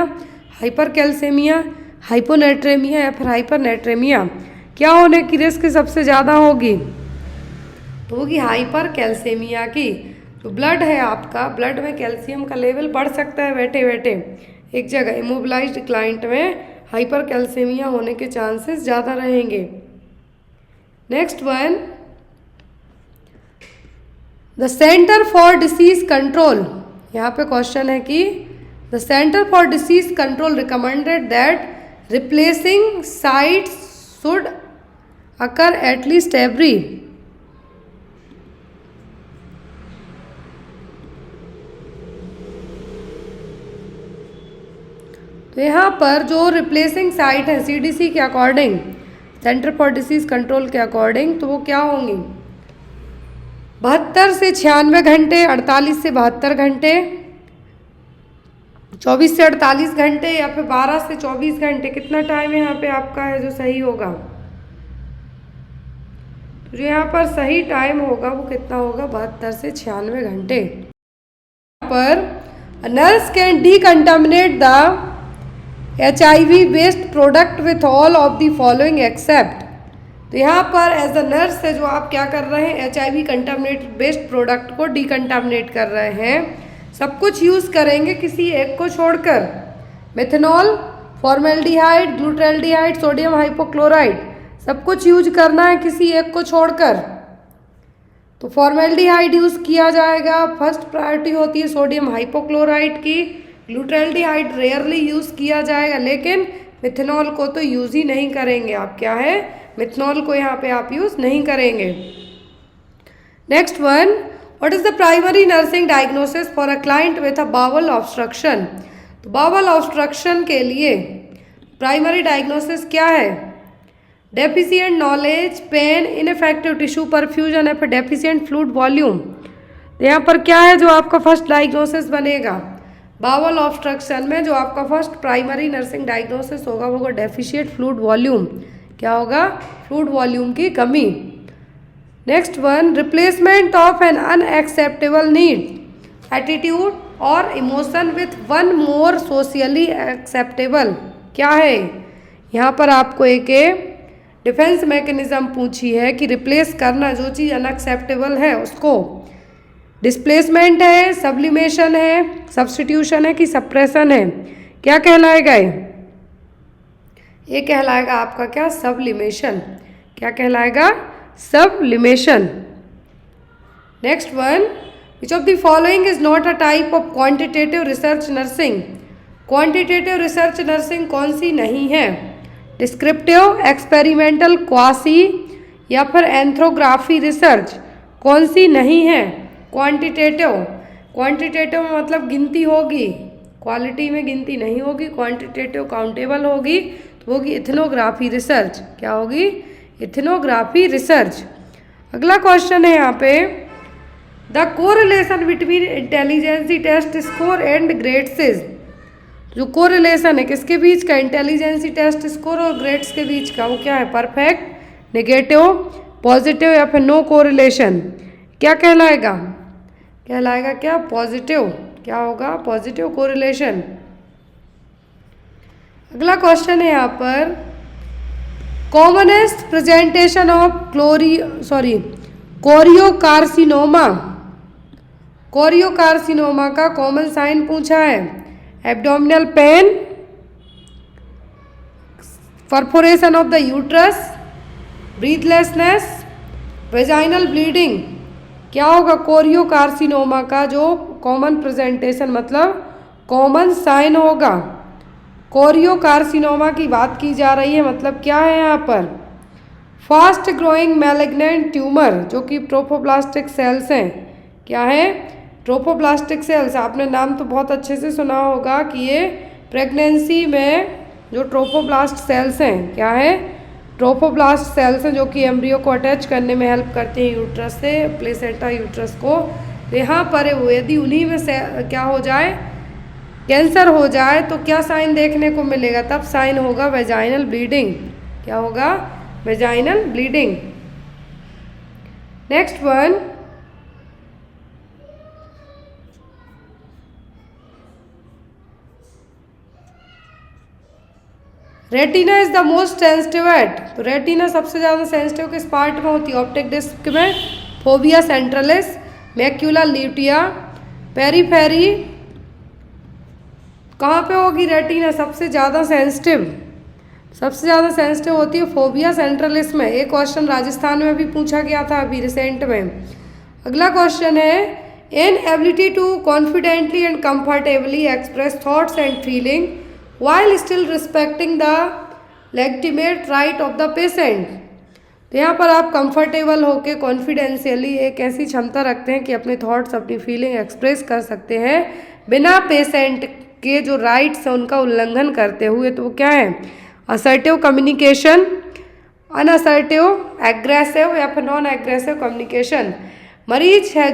हाइपरकैल्सेमिया, हाइपोनेट्रेमिया या फिर हाइपरनेट्रेमिया, क्या होने की रिस्क सबसे ज़्यादा होगी? तो होगी हाइपरकैल्सेमिया की। तो ब्लड है आपका, ब्लड में कैल्शियम का लेवल बढ़ सकता है बैठे बैठे एक जगह, इमोबिलाइज्ड क्लाइंट में हाइपरकैल्सेमिया होने के चांसेस ज़्यादा रहेंगे। Next one, the centre for disease control, यहाँ पे क्वेश्चन है कि the centre for disease control recommended that replacing sites should occur at least every, तो यहाँ पर जो रिप्लेसिंग साइट है CDC के according, centre for disease control के अकॉर्डिंग, तो वो क्या होंगी? 72 से 96 घंटे, 48 से 72 घंटे, 24 से 48 घंटे या फिर 12 से 24 घंटे, कितना टाइम यहाँ पे आपका है जो सही होगा? तो जो यहाँ पर सही टाइम होगा वो कितना होगा? 72 से 96 घंटे। यहाँ पर nurse can decontaminate the HIV based product with all of the following except, तो यहाँ पर एज अ नर्स है जो आप क्या कर रहे हैं? HIV कंटामिनेट बेस्ड प्रोडक्ट को डीकंटामिनेट कर रहे हैं, सब कुछ यूज़ करेंगे किसी एक को छोड़कर, methanol, formaldehyde, glutaraldehyde, sodium hypochloride, सब कुछ यूज करना है किसी एक को छोड़कर। तो फॉर्मेल्डिहाइड यूज़ किया जाएगा, फर्स्ट प्रायोरिटी होती है सोडियम हाइपोक्लोराइड की, ग्लूटाल्डिहाइड रेयरली यूज़ किया जाएगा, लेकिन मिथेनॉल को तो यूज़ ही नहीं करेंगे आप, क्या है? मिथेनॉल को यहाँ पे आप यूज़ नहीं करेंगे। Next one, what is the primary nursing diagnosis for a client with a bowel obstruction, तो बावल ऑब्स्ट्रक्शन के लिए प्राइमरी डायग्नोसिस क्या है? Deficient knowledge, pain, ineffective tissue perfusion या फिर डेफिशिएंट फ्लूइड वॉल्यूम, तो यहाँ पर क्या है जो आपका फर्स्ट डायग्नोसिस बनेगा? बावल ऑब्स्ट्रक्शन में जो आपका फर्स्ट प्राइमरी नर्सिंग डायग्नोसिस होगा वो होगा डेफिशिएंट फ्लूइड वॉल्यूम, क्या होगा? फ्लूइड वॉल्यूम की कमी। Next one, replacement of an unacceptable need, attitude और emotion with one more socially acceptable, क्या है? यहाँ पर आपको एक डिफेंस मैकेनिज्म पूछी है कि रिप्लेस करना जो चीज़ अनएक्सेप्टेबल है उसको, डिस्प्लेसमेंट है, सब्लिमेशन है, सब्स्टिट्यूशन है कि सप्रेशन है, क्या कहलाएगा ये कहलाएगा आपका क्या? सब्लिमेशन, क्या कहलाएगा? Sublimation. Next one, which of the following is not a type of quantitative research nursing, quantitative research nursing कौन सी नहीं है? डिस्क्रिप्टिव, एक्सपेरिमेंटल, क्वासी या फिर एंथ्रोग्राफी रिसर्च, कौन सी नहीं है? क्वांटिटेटिव, क्वांटिटेटिव मतलब गिनती होगी, क्वालिटी में गिनती नहीं होगी, क्वांटिटेटिव काउंटेबल होगी, तो होगी इथनोग्राफी रिसर्च। क्या होगी? Ethnography research. अगला क्वेश्चन है यहाँ पे, the correlation between intelligence test score and grades. जो कोरिलेशन है किसके बीच का? इंटेलिजेंसी टेस्ट स्कोर और ग्रेड्स के बीच का, वो क्या है? परफेक्ट, नेगेटिव, पॉजिटिव या फिर नो कोरिलेशन। क्या कहलाएगा? कहलाएगा क्या? पॉजिटिव। क्या होगा? Positive correlation. अगला क्वेश्चन है यहाँ पर, commonest presentation of choriocarcinoma. Choriocarcinoma का कॉमन साइन पूछा है। Abdominal pen, perforation of the uterus, breathlessness, vaginal bleeding. क्या होगा? कोरियोकार्सिनोमा का जो कॉमन प्रेजेंटेशन मतलब कॉमन साइन होगा। कोरियोकार्सिनोमा की बात की जा रही है, मतलब क्या है यहाँ पर? फास्ट ग्रोइंग मैलिग्नेंट ट्यूमर, जो कि ट्रोफोब्लास्टिक सेल्स हैं। क्या है? Trophoblastic cells. आपने नाम तो बहुत अच्छे से सुना होगा कि ये प्रेगनेंसी में जो ट्रोफोब्लास्ट सेल्स हैं, क्या है? ट्रोफोब्लास्ट सेल्स हैं, जो कि एम्ब्रियो को अटैच करने में हेल्प करते हैं यूट्रस से, प्लेसेंटा यूट्रस को। तो यहाँ पर यदि उन्हीं में से क्या हो जाए, कैंसर हो जाए, तो क्या साइन देखने को मिलेगा? तब साइन होगा वेजाइनल ब्लीडिंग। क्या होगा? Vaginal bleeding. Next one, retina is the most sensitive at. तो रेटिना सबसे ज़्यादा सेंसिटिव किस पार्ट में होती है? ऑप्टिक डिस्क में, fovea centralis, macula lutea, periphery. कहाँ पे होगी रेटिना सबसे ज़्यादा सेंसिटिव? सबसे ज़्यादा सेंसिटिव होती है फोविया सेंट्रलिस में। एक क्वेश्चन राजस्थान में भी पूछा गया था अभी रिसेंट में। अगला क्वेश्चन है, inability to confidently and comfortably express thoughts and feeling while still respecting the legitimate right of the patient। तो यहाँ पर आप कंफर्टेबल होके कॉन्फिडेंशियली एक ऐसी क्षमता रखते हैं कि अपने थॉट्स, अपनी फीलिंग एक्सप्रेस कर सकते हैं बिना पेशेंट के जो राइट्स हैं उनका उल्लंघन करते हुए। तो वो क्या है? असर्टिव कम्युनिकेशन, अनअसर्टिव, एग्रेसिव या फिर नॉन एग्रेसिव कम्युनिकेशन। मरीज है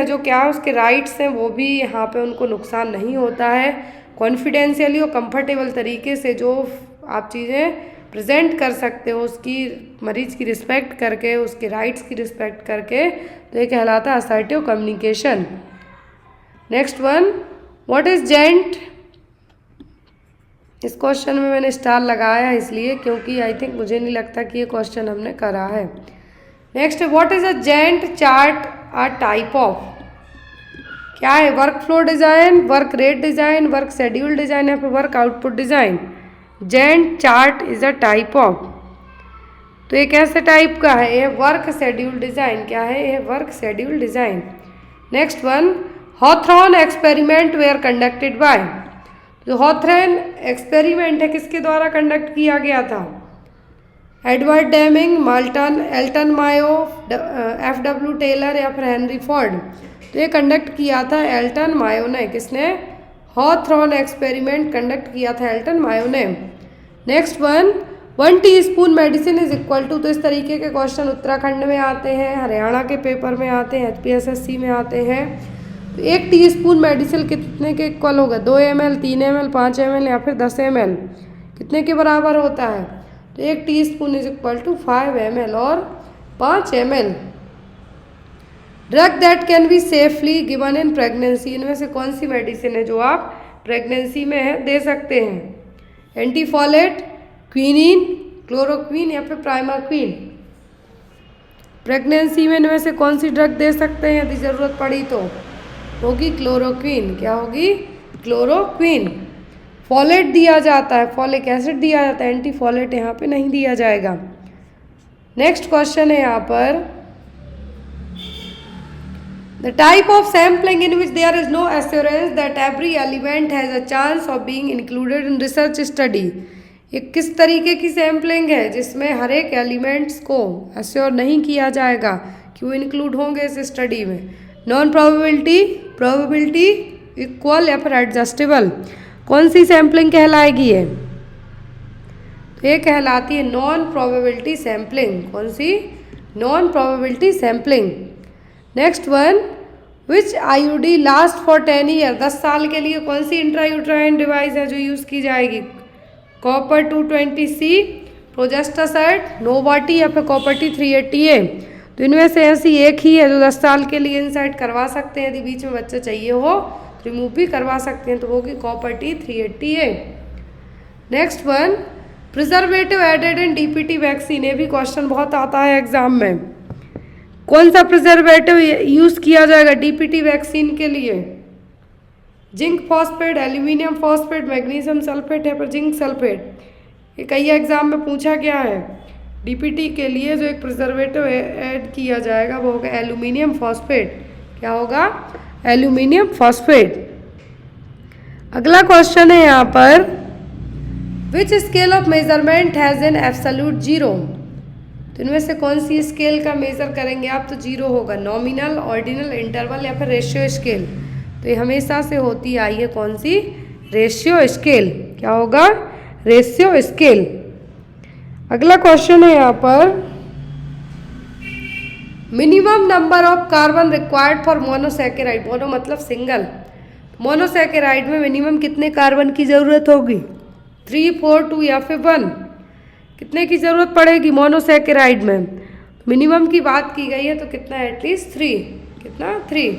जो क्या है, उसके राइट्स हैं वो भी यहाँ पे उनको नुकसान नहीं होता है। कॉन्फिडेंशियली और कंफर्टेबल तरीके से जो आप चीज़ें प्रेजेंट कर सकते हो, उसकी मरीज की रिस्पेक्ट करके, उसके राइट्स की रिस्पेक्ट करके, तो ये कहलाता है assertive communication. Next one, what is Gantt. इस क्वेश्चन में मैंने स्टार लगाया है इसलिए क्योंकि आई थिंक मुझे नहीं लगता कि ये क्वेश्चन हमने करा है। Next, what is a Gantt chart a type of. क्या है? Work flow design, work rate design, work schedule design या फिर work output design. Gantt chart is a type of. तो ये कैसे टाइप का है? ये वर्क शेड्यूल डिज़ाइन। क्या है? ये work schedule design. Next one, Hawthorne experiment were conducted by. जो हॉथरॉन एक्सपेरिमेंट है किसके द्वारा कंडक्ट किया गया था? Edward Deming, Malton, Elton Mayo, F W. Taylor या फिर हेनरी फोर्ड। तो ये कंडक्ट किया था एल्टन मायो ने। किसने? हॉथरॉन एक्सपेरिमेंट कंडक्ट किया था एल्टन मायो ने। Next one, 1 teaspoon medicine is equal to. तो इस तरीके के क्वेश्चन उत्तराखंड में आते हैं, हरियाणा के पेपर में आते हैं, HPSSC में आते हैं। तो 1 टीस्पून मेडिसिन कितने के इक्वल होगा? 2 ml, 3 ml, 5 ml या फिर 10 ml। कितने के बराबर होता है? तो 1 teaspoon is equal to 5 ml और 5 ml। Drug that can be safely given in pregnancy. इनमें से कौन सी मेडिसिन है जो आप प्रेगनेंसी में है दे सकते हैं? एंटीफॉलेट, क्विनिन, क्लोरोक्विन या फिर प्राइमाक्विन। प्रेगनेंसी में इनमें से कौन सी ड्रग दे सकते हैं यदि ज़रूरत पड़ी तो? होगी क्लोरोक्विन। क्या होगी? क्लोरोक्विन। फॉलेट दिया जाता है, फॉलिक एसिड दिया जाता है, एंटीफॉलेट यहाँ पे नहीं दिया जाएगा। नेक्स्ट क्वेश्चन है यहाँ पर, the type of sampling in which there is no assurance that every element has a chance of being included in research study। ये किस तरीके की सैम्पलिंग है जिसमें हर एक एलिमेंट्स को एश्योर नहीं किया जाएगा कि वो इंक्लूड होंगे इस स्टडी में? नॉन प्रोबेबिलिटी, प्रोबेबिलिटी, इक्वल या फिर एडजस्टेबल, कौन सी सैम्पलिंग कहलाएगी ये? तो ये कहलाती है नॉन प्रोबेबिलिटी सैम्पलिंग। कौन सी? Non probability sampling. Next one, which IUD last for 10 year, 10 साल के लिए कौन सी इंट्रायूट्राइन डिवाइस है जो यूज़ की जाएगी? कॉपर 220C, प्रोजेस्टासाइड, नोवाटी या फिर कॉपर T380A। तो इनमें से ऐसी एक ही है जो 10 साल के लिए इंसाइट करवा सकते हैं, यदि बीच में बच्चा चाहिए हो रिमूव भी करवा सकते हैं, तो वो होगी copper T380A। Next one, preservative added in DPT vaccine, ये भी क्वेश्चन बहुत आता है एग्जाम में। कौन सा प्रिजर्वेटिव यूज़ किया जाएगा DPT वैक्सीन के लिए? Zinc phosphate, aluminium phosphate, magnesium sulphate या फिर जिंक सल्फेट। ये कई एग्जाम में पूछा गया है। DPT के लिए जो एक प्रिजर्वेटिव ऐड किया जाएगा वो होगा एल्यूमिनियम फॉस्फेट। क्या होगा? Aluminium phosphate. अगला क्वेश्चन है यहाँ पर, which scale of measurement has an absolute zero. तो इनमें से कौन सी स्केल का मेजर करेंगे आप? तो जीरो होगा। नॉमिनल, ऑर्डिनल, इंटरवल या फिर रेशियो स्केल। तो ये हमेशा से होती आई है कौन सी? Ratio scale. क्या होगा? Ratio scale. अगला क्वेश्चन है यहाँ पर, minimum number of carbon required for monosaccharide. Mono मतलब सिंगल। मोनोसैकेराइड में मिनिमम कितने कार्बन की ज़रूरत होगी? 3, 4, 2 या फिर 1? कितने की ज़रूरत पड़ेगी मोनोसैकेराइड में? मिनिमम की बात की गई है तो कितना? एटलीस्ट 3। कितना? 3।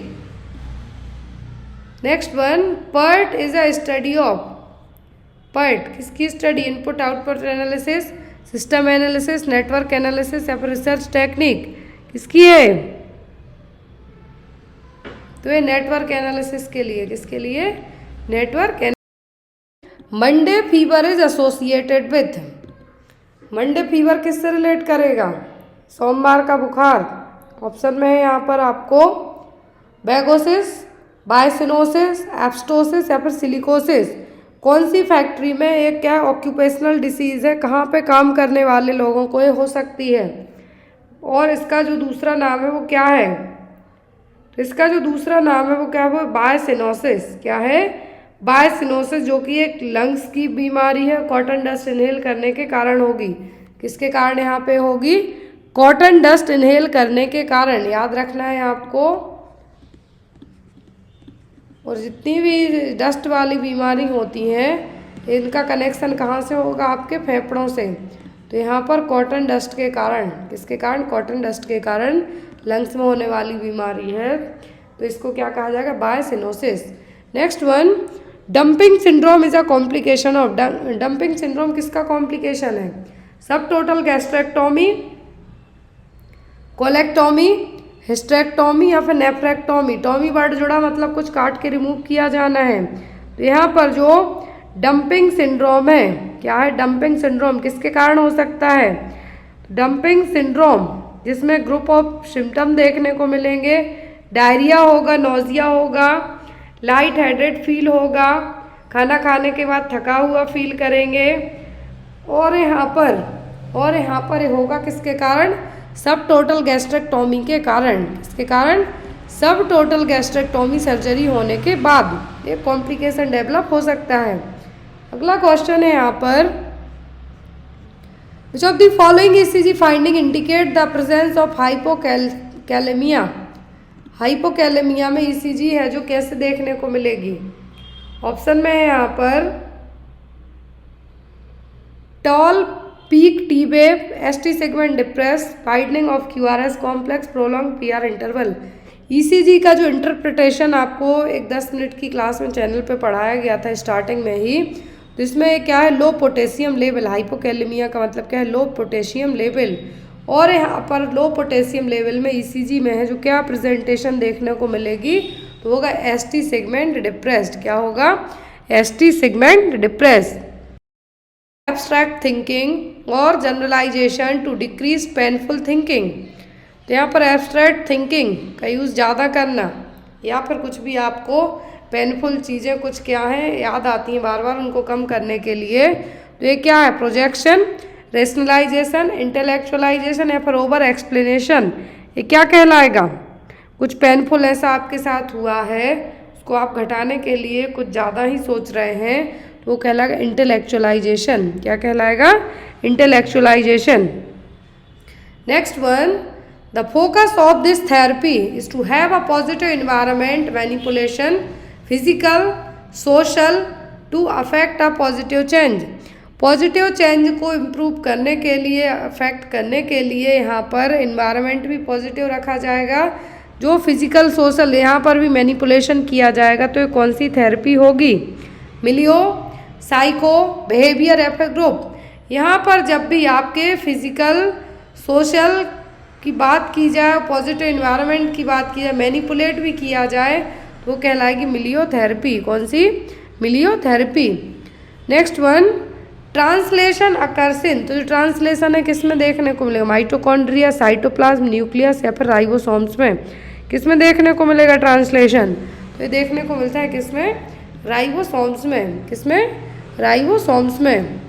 Next one, PERT is a study of. PERT किसकी study? Input output analysis, system analysis, network analysis या फिर रिसर्च टेक्निक, किसकी है? तो ये नेटवर्क एनालिसिस के लिए। किसके लिए? Network. Monday fever is associated with. Monday fever किससे रिलेट करेगा? सोमवार का बुखार। ऑप्शन में है यहाँ पर आपको बैगोसिस, बायसिनोसिस, एब्स्टोसिस या फिर सिलिकोसिस। कौन सी फैक्ट्री में एक क्या ऑक्यूपेशनल डिसीज़ है, कहाँ पे काम करने वाले लोगों को ये हो सकती है? और इसका जो दूसरा नाम है वो क्या है? तो इसका जो दूसरा नाम है वो क्या है? वो बायसिनोसिस। क्या है? बायसिनोसिस, जो कि एक लंग्स की बीमारी है, कॉटन डस्ट इनहेल करने के कारण होगी। किसके कारण यहाँ पे होगी? कॉटन डस्ट इनहेल करने के कारण। याद रखना है आपको। और जितनी भी डस्ट वाली बीमारी होती हैं इनका कनेक्शन कहाँ से होगा? आपके फेफड़ों से। तो यहाँ पर कॉटन डस्ट के कारण, किसके कारण? कॉटन डस्ट के कारण लंग्स में होने वाली बीमारी है, तो इसको क्या कहा जाएगा? Byssinosis. Next one, dumping syndrome is a complication of. Dumping syndrome किसका कॉम्प्लिकेशन है? सब टोटल गैस्ट्रेक्टोमी, कोलेक्टोमी, हिस्टेरेक्टोमी या फिर नेफ्रेक्टोमी। टोमी वर्ड जुड़ा मतलब कुछ काट के रिमूव किया जाना है। तो यहाँ पर जो डंपिंग सिंड्रोम है, क्या है? डंपिंग सिंड्रोम किसके कारण हो सकता है? डंपिंग सिंड्रोम जिसमें ग्रुप ऑफ सिम्टम देखने को मिलेंगे। डायरिया होगा, नोजिया होगा, लाइट हेडेड फील होगा, खाना खाने के बाद थका हुआ फील करेंगे। और यहाँ पर होगा किसके कारण? सब टोटल गैस्ट्रेक्टोमी के कारण। किसके कारण? सब टोटल गैस्ट्रेक्टोमी सर्जरी होने के बाद एक कॉम्प्लिकेशन डेवलप हो सकता है। अगला क्वेश्चन है यहाँ पर, विच of the following ECG finding indicate the presence of hypokalemia. Hypokalemia में ECG है जो कैसे देखने को मिलेगी? ऑप्शन में है यहाँ पर tall peak T wave, ST segment depress, widening of QRS complex, prolong PR interval. ECG का जो इंटरप्रिटेशन आपको एक 10 मिनट की क्लास में चैनल पे पढ़ाया गया था स्टार्टिंग में ही, तो इसमें क्या है? लो पोटेशियम लेवल। हाइपोकैलेमिया का मतलब क्या है? लो पोटेशियम लेवल। और यहाँ पर लो पोटेशियम लेवल में ECG में है जो क्या प्रेजेंटेशन देखने को मिलेगी? तो होगा ST सेगमेंट डिप्रेस्ड। क्या होगा? ST segment depressed. Abstract thinking और generalisation to decrease painful thinking. तो यहाँ पर एब्स्ट्रैक्ट थिंकिंग का यूज़ ज़्यादा करना या फिर कुछ भी आपको पेनफुल चीज़ें कुछ क्या हैं याद आती हैं बार बार, उनको कम करने के लिए। तो ये क्या है? प्रोजेक्शन, रेशनलाइजेशन, इंटेलेक्चुअलाइजेशन या फिर ओवर एक्सप्लेनेशन। ये क्या कहलाएगा? कुछ पेनफुल ऐसा आपके साथ हुआ है को आप घटाने के लिए कुछ ज़्यादा ही सोच रहे हैं तो वो कहलाएगा इंटेलेक्चुअलाइजेशन। क्या कहलाएगा? Intellectualization. Next one, the focus of this therapy is to have a positive environment manipulation physical social to affect a positive change. Positive change को इम्प्रूव करने के लिए, अफेक्ट करने के लिए यहाँ पर इन्वायरमेंट भी पॉजिटिव रखा जाएगा, जो फिजिकल सोशल यहाँ पर भी मैनिपुलेशन किया जाएगा। तो ये कौन सी थेरेपी होगी? मिलियो साइको बिहेवियर एफेक्ट ग्रुप। यहाँ पर जब भी आपके फिजिकल सोशल की बात की जाए, पॉजिटिव इन्वायरमेंट की बात की जाए, मैनिपुलेट भी किया जाए तो वो कहलाएगी मिलियोथेरेपी। कौन सी? Milieu therapy. Next one, translation occurs in. तो जो ट्रांसलेशन है किस में देखने को मिलेगा? माइटोकॉन्ड्रिया, साइटोप्लाज्म, न्यूक्लियस या फिर राइबोसोम्स में। किस में देखने को मिलेगा ट्रांसलेशन? तो ये देखने को मिलता है किस में? राइबोसोम्स में। किस में? राइबोसोम्स में।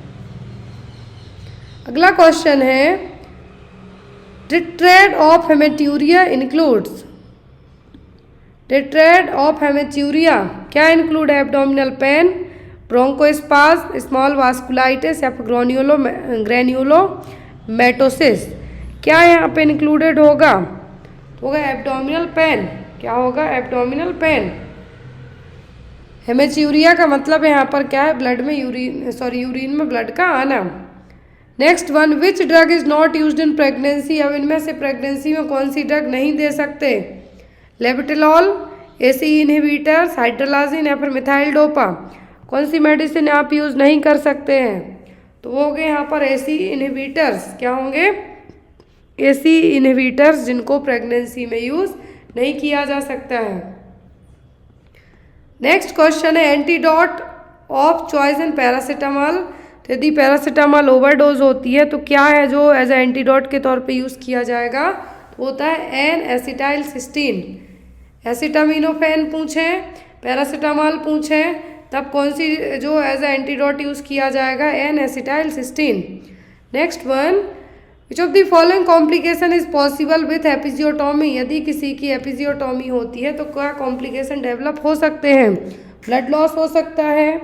अगला क्वेश्चन है, tetrad of haematuria includes. Tetrad of haematuria क्या इंक्लूड है? Abdominal pain, bronchospasm, small vasculitis या फिर ग्रेन्युलोमैटोसिस। क्या यहाँ पे इंक्लूडेड होगा? तो होगा एब्डोमिनल पेन। क्या होगा? Abdominal pain. हेमेच्यूरिया का मतलब यहाँ पर क्या है? ब्लड में यूरिन में ब्लड का आना। Next one, which drug is not used in pregnancy. अब इनमें से प्रेगनेंसी में कौन सी ड्रग नहीं दे सकते? लेबेटिलॉल, एसी इनहिबिटर, हाइड्रोलाजिन या फिर मिथाइल डोपा। कौन सी मेडिसिन आप यूज़ नहीं कर सकते हैं? तो वो हो गए यहाँ पर एसी इनहिबिटर्स। क्या होंगे? एसी इनहिबिटर्स, जिनको प्रेगनेंसी में यूज़ नहीं किया जा सकता है। नेक्स्ट क्वेश्चन है, antidote of choice in paracetamol. तो यदि पैरासीटामोल ओवरडोज होती है तो क्या है जो एज ए एंटीडोट के तौर पे यूज़ किया जाएगा? तो होता है एन एसिटाइल सिस्टीन। एसिटामिनोफेन पूछें, पैरासीटामोल पूछें, तब कौन सी जो एज ए एंटीडोट यूज़ किया जाएगा? N acetyl cysteine. Next one, which of the following complication is possible with episiotomy. यदि किसी की एपिजियोटॉमी होती है तो क्या कॉम्प्लिकेशन डेवलप हो सकते हैं? ब्लड लॉस हो सकता है,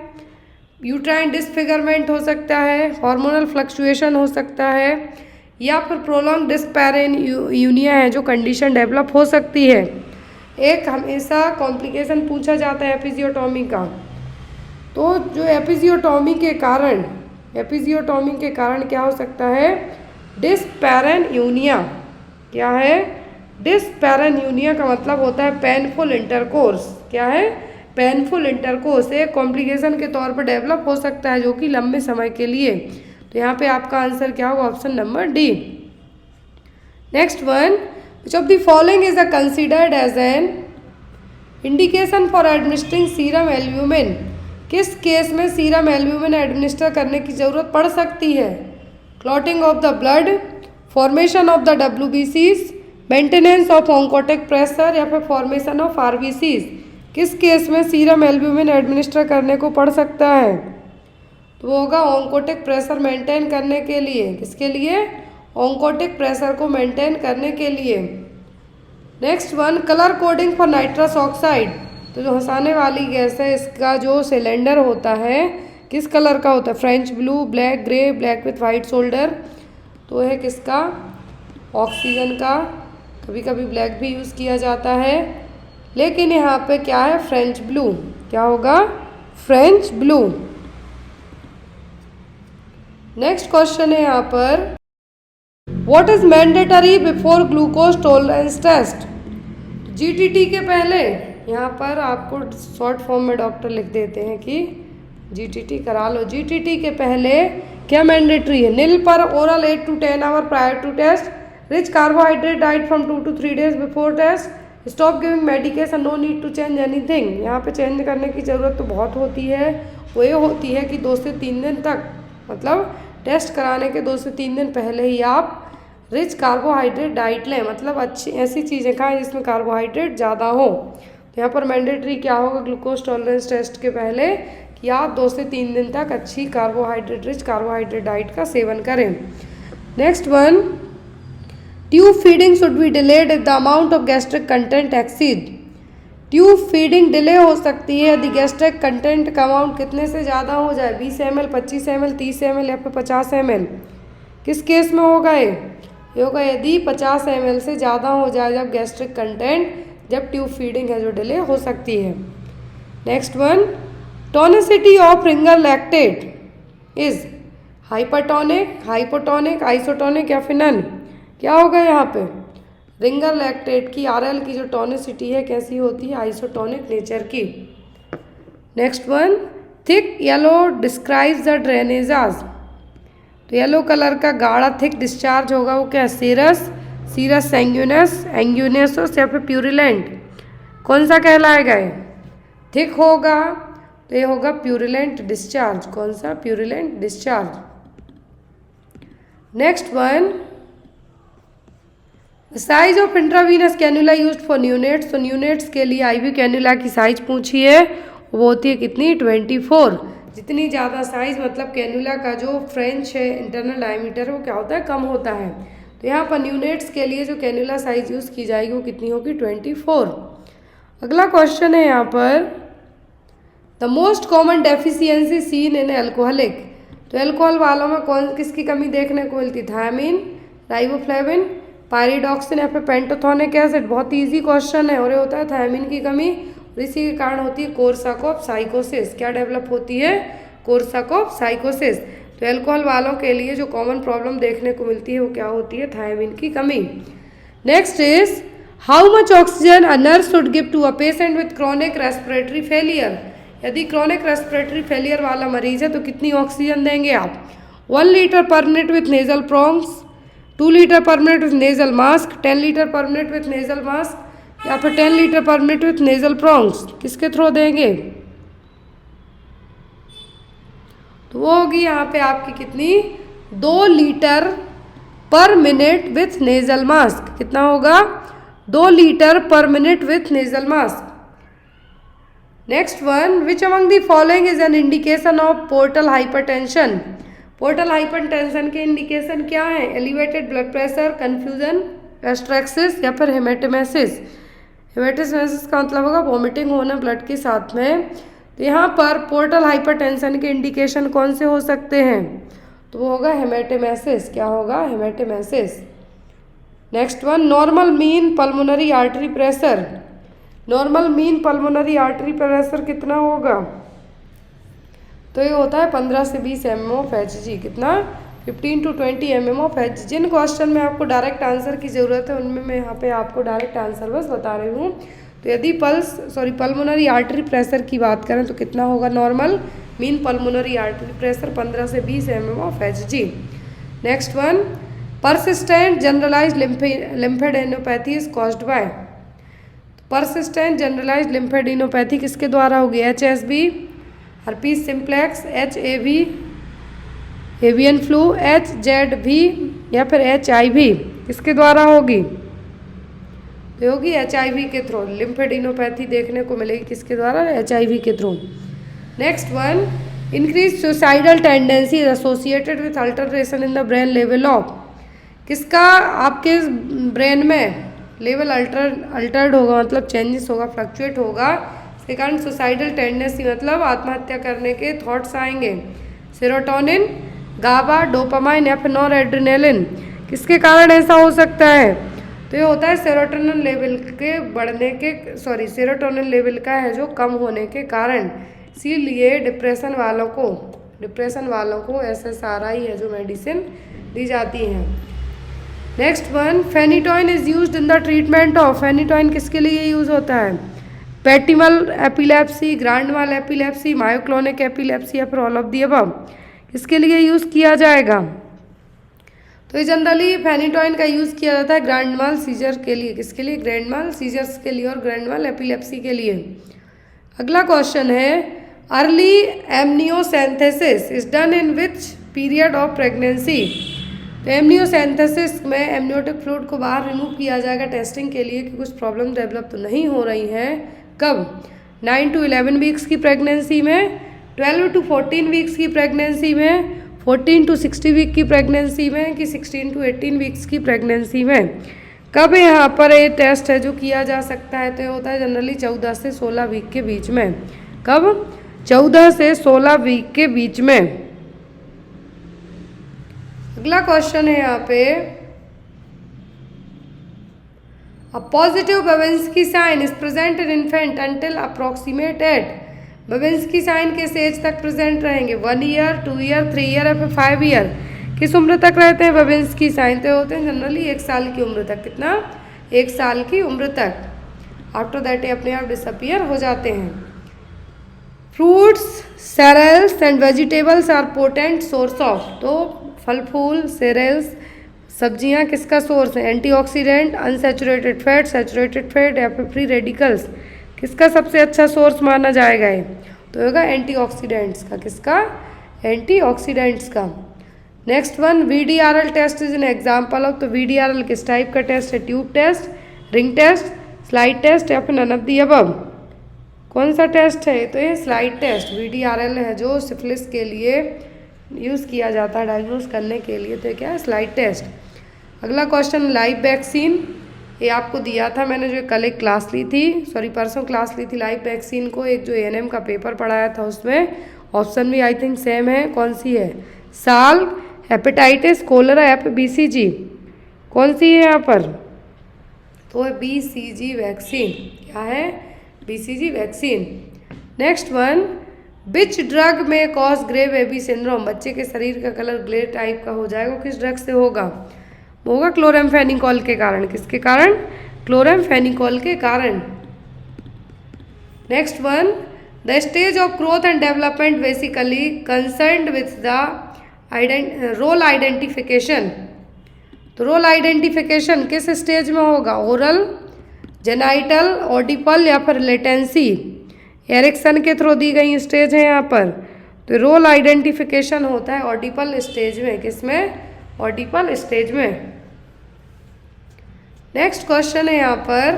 यूट्राइन डिसफिगरमेंट हो सकता है, हार्मोनल फ्लक्चुएशन हो सकता है, या फिर प्रोलॉन्ग डिस्पैरेन्यूरिया है जो कंडीशन डेवलप हो सकती है। एक हमेशा कॉम्प्लिकेशन पूछा जाता है एपिजियोटॉमी का। तो जो एपिजियोटॉमी के कारण क्या हो सकता है? डिस्पैरेन्यूरिया। क्या है? डिस्पैरेन्यूरिया का मतलब होता है पेनफुल इंटरकोर्स। क्या है? पेनफुल इंटरकोर्स एक कॉम्प्लिकेशन के तौर पर डेवलप हो सकता है जो कि लंबे समय के लिए। तो यहाँ पे आपका आंसर क्या होगा? Option number D. Next one, which of the following is considered as an indication for administering serum albumin. किस केस में सीरम एल्ब्यूमिन एडमिनिस्टर करने की जरूरत पड़ सकती है? Clotting of the blood, formation of the WBCs, maintenance of oncotic pressure या फिर फॉर्मेशन ऑफ RBCs। किस केस में सीरम एल्ब्यूमिन एडमिनिस्टर करने को पड़ सकता है? तो वो होगा ऑन्कोटिक प्रेशर मेंटेन करने के लिए। किसके लिए? ऑन्कोटिक प्रेशर को मेंटेन करने के लिए। Next one, colour coding for nitrous oxide. तो जो हंसाने वाली गैस है इसका जो सिलेंडर होता है किस कलर का होता है? French blue, black, grey, black with white shoulder. तो है किसका? ऑक्सीजन का। कभी कभी ब्लैक भी यूज़ किया जाता है, लेकिन यहाँ पे क्या है? French blue. क्या होगा? French blue. नेक्स्ट क्वेश्चन है यहाँ पर, what is mandatory before glucose tolerance test. GTT के पहले यहाँ पर आपको शॉर्ट फॉर्म में डॉक्टर लिख देते हैं कि GTT करा लो। GTT के पहले क्या मैंडेटरी है? Nil per oral 8 to 10 hour prior to test, rich carbohydrate diet from 2 to 3 days before test, stop giving medication, no need to change anything. यहाँ पे चेंज करने की ज़रूरत तो बहुत होती है। वो ये होती है कि 2 से 3 दिन तक, मतलब टेस्ट कराने के 2 से 3 दिन पहले ही आप रिच कार्बोहाइड्रेट डाइट लें, मतलब अच्छी ऐसी चीज़ें खाएं जिसमें कार्बोहाइड्रेट ज़्यादा हो। तो यहाँ पर मैंडेटरी क्या होगा ग्लूकोज टॉलरेंस टेस्ट के पहले कि आप 2 से 3 दिन तक अच्छी रिच कार्बोहाइड्रेट डाइट का सेवन करें। Next one, tube feeding should be delayed if the amount of gastric content exceed. Tube feeding delay हो सकती है यदि गैस्ट्रिक कंटेंट का अमाउंट कितने से ज़्यादा हो जाए, 20 ml, 25 ml, 30 ml या फिर 50 ml। किस केस में होगा ये होगा यदि 50 ml से ज़्यादा हो जाए जब गैस्ट्रिक कंटेंट, जब ट्यूब फीडिंग है जो डिले हो सकती है। Next one, tonicity of Ringer lactate is hypertonic, hypotonic, isotonic या फिर नन। क्या होगा यहाँ पे, रिंगर लैक्टेट की आरएल की जो टोनिसिटी है कैसी होती है, आइसोटोनिक नेचर की। Next one, thick yellow describes the drainage. तो येलो कलर का गाढ़ा थिक डिस्चार्ज होगा वो क्या, सीरस, सीरस सैंग्यूनस, एंग्यूनेसस या फिर प्यूरिलेंट। कौन सा कहलाएगा ये, थिक होगा तो ये होगा प्यूरिलेंट डिस्चार्ज। कौन सा, purulent discharge. Next one, size of intravenous cannula used for neonates. तो न्यूनेट्स के लिए आईवी कैन्युला की साइज पूछी है, वो होती है कितनी, 24। जितनी ज़्यादा साइज मतलब कैन्युला का जो फ्रेंच है इंटरनल डायमीटर वो क्या होता है, कम होता है। तो यहाँ पर न्यूनेट्स के लिए जो कैन्युला साइज यूज़ की जाएगी वो कितनी होगी, 24। अगला क्वेश्चन है यहाँ पर, the most common deficiency seen in alcoholic. तो एल्कोहल वालों में कौन किसकी कमी देखने को मिलती, थायमिन, राइबोफ्लेविन, पायरिडॉक्सिन या फिर पेंटोथोनिक एसिड। बहुत इजी क्वेश्चन है और ये होता है थायमिन की कमी, और इसी के कारण होती है कोर्साकॉफ साइकोसिस। क्या डेवलप होती है, कोर्साकॉफ साइकोसिस। तो एल्कोहल वालों के लिए जो कॉमन प्रॉब्लम देखने को मिलती है वो क्या होती है, थायमिन की कमी। Next is, how much oxygen a nurse should give to a patient with chronic respiratory failure. यदि क्रोनिक रेस्पिरेटरी फेलियर वाला मरीज है तो कितनी ऑक्सीजन देंगे आप, 1 लीटर पर minute with nasal prongs, 2 litre पर minute with nasal mask, 10 litre पर मिनट विथ नेजल मास्क या फिर 10 लीटर पर मिनट विथ नेजल प्रोंग्स। किसके थ्रू देंगे, तो वो होगी यहाँ पे आपकी कितनी, 2 लीटर पर मिनट विथ नेजल मास्क। कितना होगा, 2 लीटर पर minute with nasal mask. Next one, which among the following is an indication of portal hypertension. Portal hypertension के इंडिकेशन क्या है, एलिवेटेड ब्लड प्रेशर, कंफ्यूजन, एस्ट्रेक्सिस या फिर हेमेटोमेसिस। हेमेटोमेसिस का मतलब होगा वॉमिटिंग होना ब्लड के साथ में। तो यहाँ पर पोर्टल हाइपरटेंशन के इंडिकेशन कौन से हो सकते हैं, तो वो होगा हेमेटोमेसिस। क्या होगा, haematemesis. Next one, normal mean pulmonary artery pressure. Normal mean pulmonary artery pressure कितना होगा, तो ये होता है 15 से 20 mm ऑफ Hg। कितना, 15 to 20 mm ऑफ Hg। जिन क्वेश्चन में आपको डायरेक्ट आंसर की ज़रूरत है उनमें मैं यहाँ पे आपको डायरेक्ट आंसर बस बता रही हूँ। तो यदि पल्मोनरी आर्टरी प्रेशर की बात करें तो कितना होगा, normal mean pulmonary artery pressure 15 से 20 mm of Hg। Next one, persistent generalised lymphadenopathy is caused by. Persistent generalised lymphadenopathy किसके द्वारा होगी, HSV, herpes simplex, HAV, avian flu, HZV या फिर HIV। किसके द्वारा होगी, तो होगी HIV के थ्रू। लिम्फेडेनोपैथी देखने को मिलेगी किसके द्वारा, HIV के through. Next one, increase suicidal tendency is associated with alteration in the brain level of. किसका आपके ब्रेन में लेवल अल्टर्ड होगा, मतलब चेंजेस होगा, फ्लक्चुएट होगा, इसके कारण सुसाइडल टेंडेंसी मतलब आत्महत्या करने के थॉट्स आएंगे। सेरोटोनिन, गाबा, डोपामाइन या फिर नॉरएड्रेनालिन। किसके कारण ऐसा हो सकता है, तो ये होता है सेरोटोनिन लेवल के बढ़ने के, सेरोटोनिन लेवल का है जो कम होने के कारण। इसीलिए डिप्रेशन वालों को SSRI है जो मेडिसिन दी जाती है। Next one, phenytoin is used in the treatment of. Phenytoin किसके लिए यूज होता है, पेटिमल एपिलेप्सी, ग्रैंड माल एपिलेप्सी, मायोक्लोनिक एपिलेप्सी या फिर ऑल ऑफ दी अबव। किसके लिए यूज़ किया जाएगा, तो जनरली फेनिटोइन का यूज़ किया जाता है ग्रैंड माल सीजर के लिए। किसके लिए, ग्रैंड माल सीजर्स के लिए और ग्रैंड माल एपिलेप्सी के लिए। अगला क्वेश्चन है, early amniocentesis is done in which period of pregnancy. तो एमनियोसेंथेसिस में एमनियोटिक फ्लूइड को बाहर रिमूव किया जाएगा टेस्टिंग के लिए कि कुछ प्रॉब्लम डेवलप तो नहीं हो रही हैं। कब, 9 to 11 वीक्स की प्रेगनेंसी में, 12 to 14 वीक्स की प्रेगनेंसी में, 14 to 60 वीक की प्रेगनेंसी में, कि 16 to 18 वीक्स की प्रेगनेंसी में। कब यहाँ पर ये टेस्ट है जो किया जा सकता है, तो ये होता है जनरली 14 से 16 वीक के बीच में। कब? 14 से 16 वीक के बीच में। अगला क्वेश्चन है यहाँ पे, a positive Babinski sign is present in infant until approximately at. Babinski sign किस एज तक प्रेजेंट रहेंगे? 1 ईयर, 2 ईयर, 3 ईयर या फिर 5 ईयर? किस उम्र तक रहते हैं बेबिंस्की साइन? तो होते हैं जनरली 1 साल की उम्र तक। कितना? 1 साल की उम्र तक। आफ्टर दैट ये अपने आप डिसअपियर हो जाते हैं। Fruits, cereals and vegetables are potent source of. तो फल फूल, सेरेल्स, सब्जियां किसका सोर्स है? Antioxidant, unsaturated fat, saturated fat या फिर फ्री रेडिकल्स, किसका सबसे अच्छा सोर्स माना जाएगा ये? तो होगा एंटीऑक्सीडेंट्स का। किसका? एंटीऑक्सीडेंट्स का। Next one, VDRL test is an example of. तो VDRL किस टाइप का टेस्ट है? Tube test, ring test, slide test या फिर नन ऑफ द अबव? कौन सा टेस्ट है? तो ये स्लाइड टेस्ट VDRL है जो सिफिलिस के लिए यूज़ किया जाता है, डायग्नोज करने के लिए। तो क्या है? Slide test. अगला क्वेश्चन, लाइव वैक्सीन, ये आपको दिया था मैंने जो कल एक क्लास ली थी, सॉरी परसों क्लास ली थी लाइव वैक्सीन को। एक जो ANM का पेपर पढ़ाया था उसमें ऑप्शन भी आई थिंक सेम है। कौन सी है? साल, हेपेटाइटिस, कोलरा या फिर BCG? कौन सी है यहाँ पर? तो है BCG वैक्सीन। क्या है? BCG vaccine. Next one, which drug में कॉज ग्रे बेबी सिंड्रोम? बच्चे के शरीर का कलर ग्रे टाइप का हो जाएगा, किस ड्रग से होगा? होगा क्लोराम्फेनिकोल के कारण। किसके कारण? क्लोराम्फेनिकोल के कारण। Next one, the stage of growth and development basically concerned with the role identification. तो रोल आइडेंटिफिकेशन किस स्टेज में होगा? ओरल, जेनाइटल, ऑडिपल या फिर लेटेंसी? एरिक्सन के थ्रू दी गई स्टेज है यहाँ पर। तो रोल आइडेंटिफिकेशन होता है ऑडिपल स्टेज में। किसमें? ऑडिपल स्टेज में। नेक्स्ट क्वेश्चन है यहाँ पर,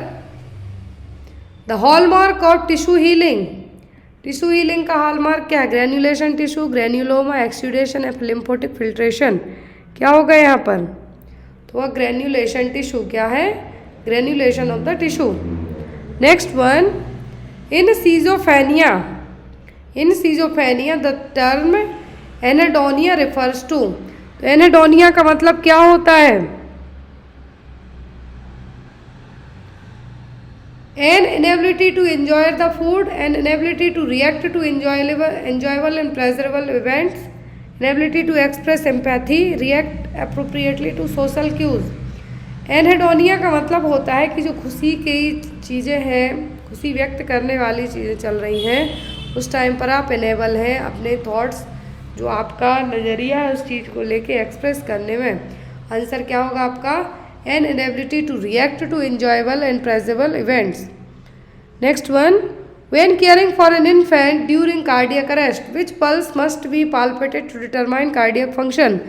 the hallmark of tissue healing. Tissue healing का हॉलमार्क क्या है? ग्रेन्युलेशन टिश्यू, ग्रेन्युलोमा, एक्सुडेशन या लिम्फोटिक फिल्ट्रेशन? क्या होगा यहाँ पर? तो वह ग्रेन्युलेशन टिश्यू। क्या है? Granulation of the tissue. Next one, in schizophrenia the term anhedonia refers to. तो एनेडोनिया का मतलब क्या होता है? An inability to enjoy the food, an inability to react to enjoyable and pleasurable events, inability to express empathy, react appropriately to social cues. Anhedonia का मतलब होता है कि जो खुशी की चीज़ें हैं, खुशी व्यक्त करने वाली चीज़ें चल रही हैं, उस टाइम पर आप इनेबल हैं अपने थॉट्स, जो आपका नज़रिया है उस चीज़ को लेके एक्सप्रेस करने में। आंसर क्या होगा आपका? An inability to react to enjoyable and pleasurable events. Next one, when caring for an infant during cardiac arrest which pulse must be palpated to determine cardiac function.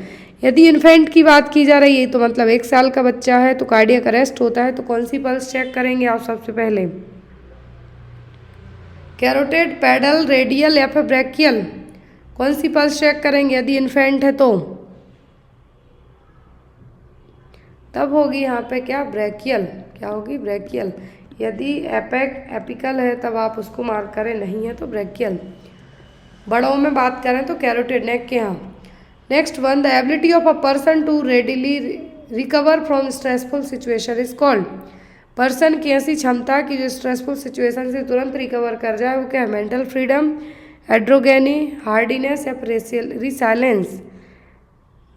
यदि इन्फेंट की बात की जा रही है तो मतलब 1 साल का बच्चा है तो कार्डियक अरेस्ट होता है, तो कौन सी पल्स चेक करेंगे आप सबसे पहले? कैरोटेड, पैडल, रेडियल या फिर ब्रैकियल? कौन सी पल्स चेक करेंगे यदि इन्फेंट है तो? तब होगी यहाँ पे क्या? ब्रैकियल। क्या होगी? ब्रैकियल। यदि एपिकल है तब आप उसको मार्क करें, नहीं है तो ब्रैकियल। बड़ों में बात करें तो कैरोटेड, नेक के यहाँ। Next one, the ability of a person to readily recover from stressful situation is called. Person की ऐसी क्षमता कि जो स्ट्रेसफुल सिचुएशन से तुरंत रिकवर कर जाए वो क्या है? मेंटल फ्रीडम, एड्रोगेनी, हार्डीनेस या रिसाइलेंस?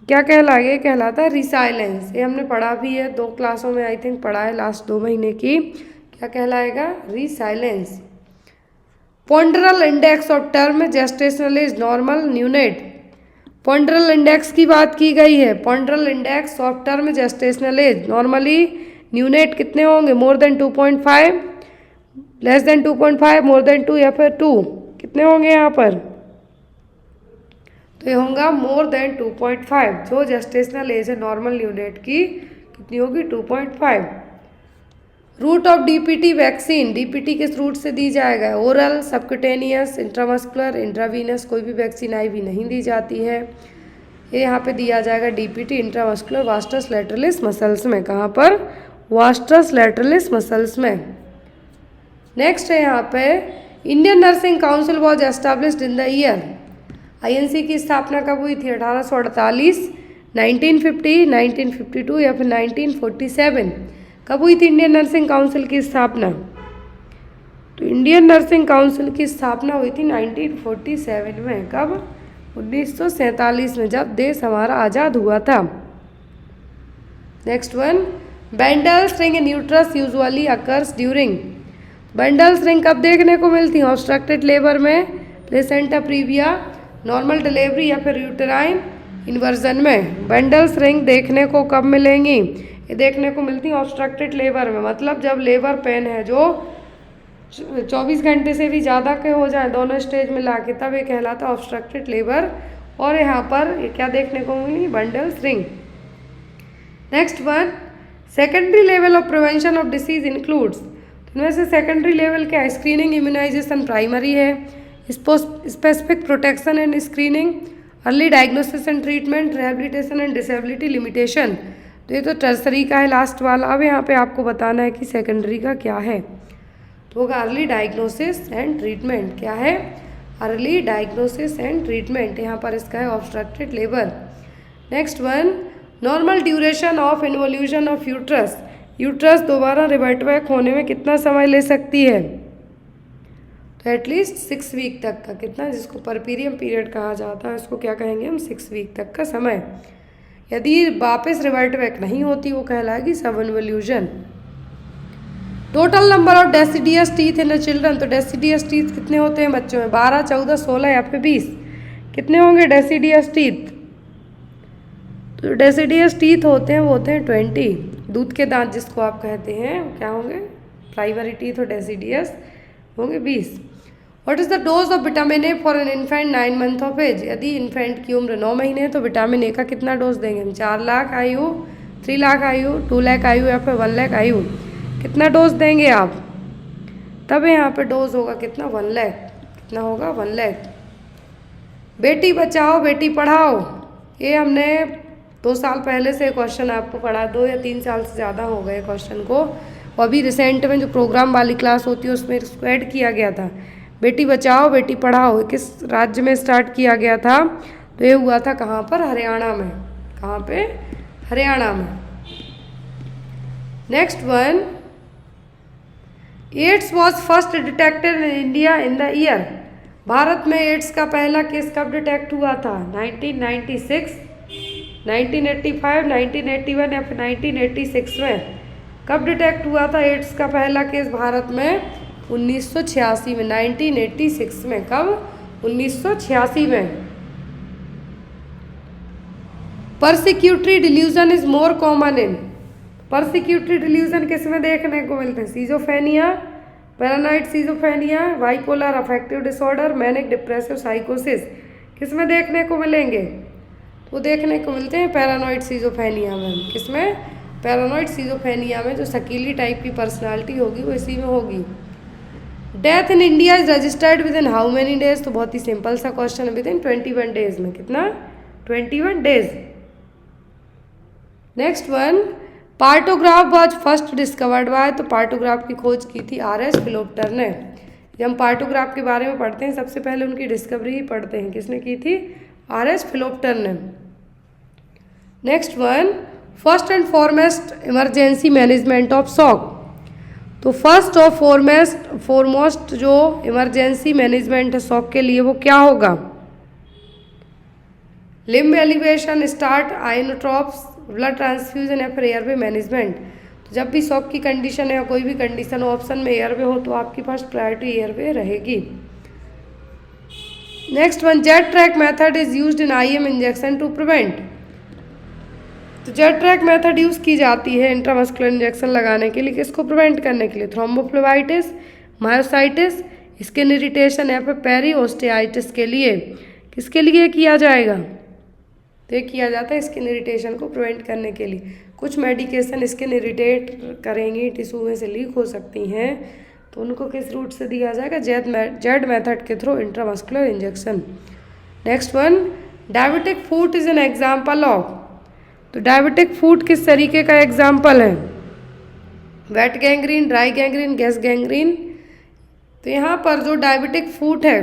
क्या कहलाता है? रिसाइलेंस। ये हमने पढ़ा भी है 2 क्लासों में, आई थिंक पढ़ा है लास्ट 2 महीने की। क्या कहलाएगा? Resilience. Ponderal index of term gestational age normal neonate. Ponderal index की बात की गई है। Ponderal index of term gestational age normally neonate कितने होंगे? More than 2.5, less than 2.5, more than 2 या फिर 2? कितने होंगे यहाँ पर? तो ये होगा मोर देन 2.5। जो जेस्टेशनल एज है नॉर्मल न्यूनेट की कितनी होगी? 2.5। Route of DPT vaccine. DPT किस रूट से दी जाएगा? Oral, subcutaneous, intramuscular, intravenous? कोई भी वैक्सीन आई भी नहीं दी जाती है। ये यहाँ पे दिया जाएगा DPT इंट्रामस्कुलर वास्टस लैटरलिस मसल्स में। कहाँ पर? वास्टस लैटरलिस मसल्स में। नेक्स्ट है यहाँ पे Indian nursing council was established in the year. INC की स्थापना कब हुई थी? 1848, 1950, 1952 या फिर 1947? कब हुई थी इंडियन नर्सिंग काउंसिल की स्थापना? तो इंडियन नर्सिंग काउंसिल की स्थापना हुई थी 1947 में। कब? 1947 में, जब देश हमारा आज़ाद हुआ था। Next one, Bandl's ring in uterus usually occurs during. Bandl's ring कब देखने को मिलती है? ऑब्स्ट्रक्टेड लेबर में, प्लेसेंटा प्रीविया, नॉर्मल डिलीवरी या फिर यूटेराइन इन्वर्जन में। बेंडल्स रिंग देखने को कब मिलेंगी? ये देखने को मिलती है ऑब्स्ट्रक्टेड लेबर में, मतलब जब लेबर पेन है जो 24 घंटे से भी ज़्यादा के हो जाए दोनों स्टेज में लाके, तब ये कहलाता है ऑब्स्ट्रक्टेड लेबर। और यहाँ पर ये क्या देखने को मिली? Bandl's ring. Next one, secondary level of prevention of disease includes. इनमें से सेकेंडरी लेवल क्या है? स्क्रीनिंग, इम्यूनाइजेशन प्राइमरी है, specific protection and screening, early diagnosis and treatment, rehabilitation and disability limitation. तो ये तो टर्सरी का है लास्ट वाला। अब यहाँ पे आपको बताना है कि सेकेंडरी का क्या है। तो होगा अर्ली डायग्नोसिस एंड ट्रीटमेंट। क्या है? Early diagnosis and treatment. यहाँ पर इसका है obstructed labour. Next one, normal duration of involution of uterus. Uterus दोबारा रिवर्ट बैक होने में कितना समय ले सकती है? तो एटलीस्ट 6 वीक तक का। कितना? जिसको परपीरियम पीरियड कहा जाता है उसको क्या कहेंगे हम? 6 वीक तक का समय। यदि वापस रिवर्ट बैक नहीं होती वो कहलाएगी सब involution. Total number of deciduous teeth in children. तो डेसिडियस टीथ कितने होते हैं बच्चों में? 12, 14, 16 या फिर 20? कितने होंगे डेसिडियस टीथ? तो डेसिडियस टीथ होते हैं वो होते हैं 20। दूध के दांत जिसको आप कहते हैं क्या होंगे? प्राइमरी टीथ और डेसिडियस होंगे 20। What is the dose of vitamin A for an infant 9 month of age. यदि इन्फेंट की उम्र 9 महीने है तो विटामिन ए का कितना डोज देंगे हम? 4 लाख आयु, 3 लाख आयु, 2 लाख आयु या फिर 1 लाख आयु? कितना डोज देंगे आप? तब यहाँ पे डोज होगा कितना? 1 लाख। कितना होगा? 1 लाख। बेटी बचाओ बेटी पढ़ाओ, ये हमने 2 साल पहले से क्वेश्चन आपको पढ़ा, 2 या 3 साल से ज़्यादा हो गए क्वेश्चन को। और अभी रिसेंट में जो प्रोग्राम वाली क्लास होती है उसमें इसको ऐड किया गया था। बेटी बचाओ बेटी पढ़ाओ किस राज्य में स्टार्ट किया गया था? तो ये हुआ था कहाँ पर? हरियाणा में। कहाँ पे? हरियाणा में। Next one, AIDS was first detected in India in the year. Bharat में एड्स का पहला केस कब डिटेक्ट हुआ था? 1996, 1985, 1981 या फिर 1986 में? कब डिटेक्ट हुआ था एड्स का पहला केस भारत में? 1986 में। 1986 में। कब? 1986 में। Persecutory delusion is more common in. Persecutory delusion किस में देखने को मिलते हैं? Schizophrenia, paranoid schizophrenia, bipolar affective disorder, manic depressive साइकोसिस। किस में देखने को मिलेंगे? वो देखने को मिलते हैं पैरानॉइड सीजोफेनिया में। किसमें? पैरानॉइड सीजोफेनिया में। जो शकीली टाइप की पर्सनालिटी होगी वो इसी में होगी। Death in India is registered with in how many days. तो बहुत ही सिंपल सा क्वेश्चन है, विद इन 21 डेज में। कितना? 21 days. Next one, partograph was first discovered by. तो पार्टोग्राफ की खोज की थी आर.एस. फिलोप्टर ने। जब हम पार्टोग्राफ के बारे में पढ़ते हैं सबसे पहले उनकी डिस्कवरी ही पढ़ते हैं। किसने की थी? आर.एस. फिलोप्टर ने। Next one, first and foremost emergency management of shock. तो फर्स्ट और फॉरमोस्ट जो इमरजेंसी मैनेजमेंट है शॉक के लिए वो क्या होगा? Limb elevation, start inotropes, blood transfusion या फिर एयरवे मैनेजमेंट। तो जब भी शॉक की कंडीशन है या कोई भी कंडीशन ऑप्शन में एयरवे हो तो आपकी फर्स्ट प्रायोरिटी एयरवे रहेगी। Next one, jet track method is used in IM injection to prevent. तो जेट ट्रैक मेथड यूज़ की जाती है इंट्रामस्कुलर इंजेक्शन लगाने के लिए। किसको प्रिवेंट करने के लिए? थ्रोम्बोफ्लेबाइटिस, मायोसाइटिस, स्किन इरिटेशन या फिर पेरिओस्टियाइटिस के लिए। किसके लिए किया जाएगा? तो ये किया जाता है स्किन इरिटेशन को प्रिवेंट करने के लिए। कुछ मेडिकेशन स्किन इरिटेट करेंगी, टिश्यू में से लीक हो सकती हैं, तो उनको किस रूट से दिया जाएगा? जेड मेथड के through intramuscular injection. Next one, diabetic foot is an example of. तो डायबिटिक फूट किस तरीके का एग्जाम्पल है? Wait gangrene, dry gangrene, gas gangrene. तो यहाँ पर जो डायबिटिक फूट है,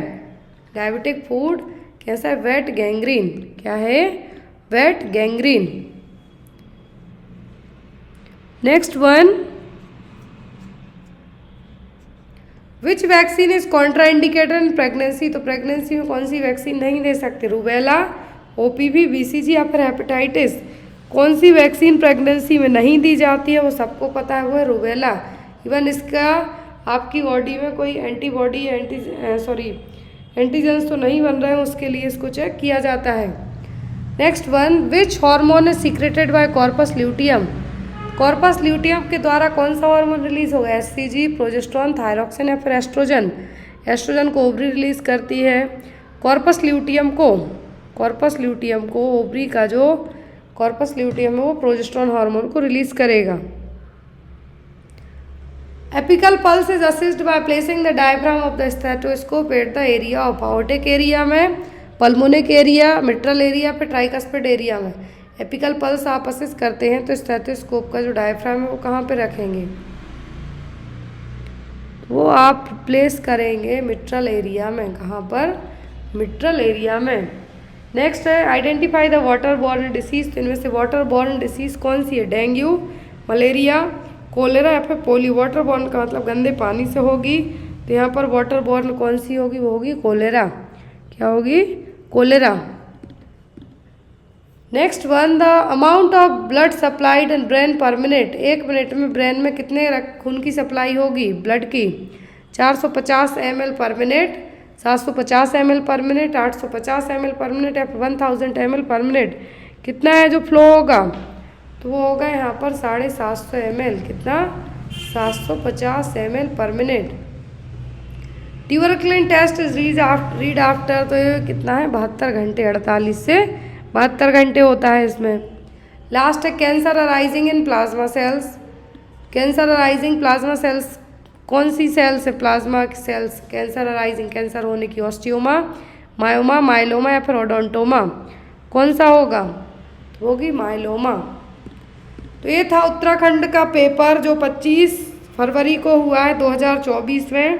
डायबिटिक फूट कैसा है? Wait gangrene. क्या है? Wait gangrene. Next one, which vaccine is contraindicated in pregnancy. तो प्रेगनेंसी में कौन सी वैक्सीन नहीं दे सकते? रूबेला, ओपीवी, बीसीजी या फिर हेपेटाइटिस। कौन सी वैक्सीन प्रेगनेंसी में नहीं दी जाती है? वो सबको पता है, वो है रूबेला। इवन इसका आपकी बॉडी में कोई एंटीबॉडी एंटीजेंस तो नहीं बन रहे हैं, उसके लिए इसको चेक किया जाता है। Next one, which hormone is secreted by corpus luteum. Corpus luteum के द्वारा कौन सा हार्मोन रिलीज होगा? एससीजी, प्रोजेस्टेरोन, थायरॉक्सिन या फिर एस्ट्रोजन। एस्ट्रोजन को ओवरी रिलीज करती है। कॉर्पस ल्यूटियम को ओवरी का जो कॉर्पस ल्यूटियम है वो प्रोजेस्टेरोन हार्मोन को रिलीज करेगा। Apical pulse is assisted by placing the diaphragm of the stethoscope at the area of आउटिक area में, पल्मोनिक एरिया, मिट्रल एरिया पे ट्राइकस्पिड एरिया में। एपिकल पल्स आप असिस्ट करते हैं तो स्टेथोस्कोप का जो डायफ्राम है वो कहाँ पे रखेंगे? वो आप प्लेस करेंगे मिट्रल एरिया में। कहाँ पर? मिट्रल एरिया में। नेक्स्ट है, identify the water borne disease. तो इनमें से वाटर बॉर्न डिसीज कौन सी है? डेंगू, मलेरिया, कोलेरा या फिर पोलियो। वाटर बॉर्न का मतलब गंदे पानी से होगी, तो यहाँ पर वाटर बॉर्न कौन सी होगी? वो होगी कोलेरा। क्या होगी? Cholera. Next one, the amount of blood supplied in brain per minute. 1 minute में ब्रेन में कितने खून की सप्लाई होगी? ब्लड की 450 ml per minute, 750 ml per minute, 850 ml per minute या फिर 1000 ml पर मिनट। कितना है जो फ्लो होगा? तो वो होगा यहाँ पर 750 ml। कितना? 750 ml per minute. Tuberculin test is read after. तो ये कितना है? 72 घंटे, 48 से 72 घंटे होता है इसमें। लास्ट है, cancer arising in plasma cells. Cancer arising plasma cells कौन सी सेल्स है? Plasma cells cancer arising, cancer होने की। ऑस्टियोमा, मायोमा, माइलोमा या फिर ओडोंटोमा। कौन सा होगा? होगी माइलोमा। तो ये था उत्तराखंड का पेपर जो 25 फरवरी को हुआ है 2024 में।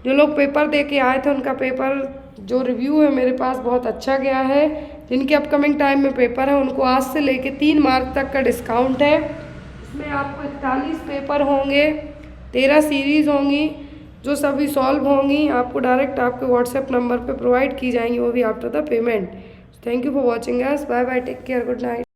जो लोग पेपर दे के आए थे उनका पेपर जो रिव्यू है मेरे पास बहुत अच्छा गया है। जिनके अपकमिंग टाइम में पेपर है उनको आज से लेके 3 मार्च तक का डिस्काउंट है। इसमें आपको 41 पेपर होंगे, 13 सीरीज़ होंगी जो सभी सॉल्व होंगी। आपको डायरेक्ट आपके व्हाट्सएप नंबर पे प्रोवाइड की जाएंगी, वो भी after the payment. Thank you for watching us. Bye bye, take care, good night.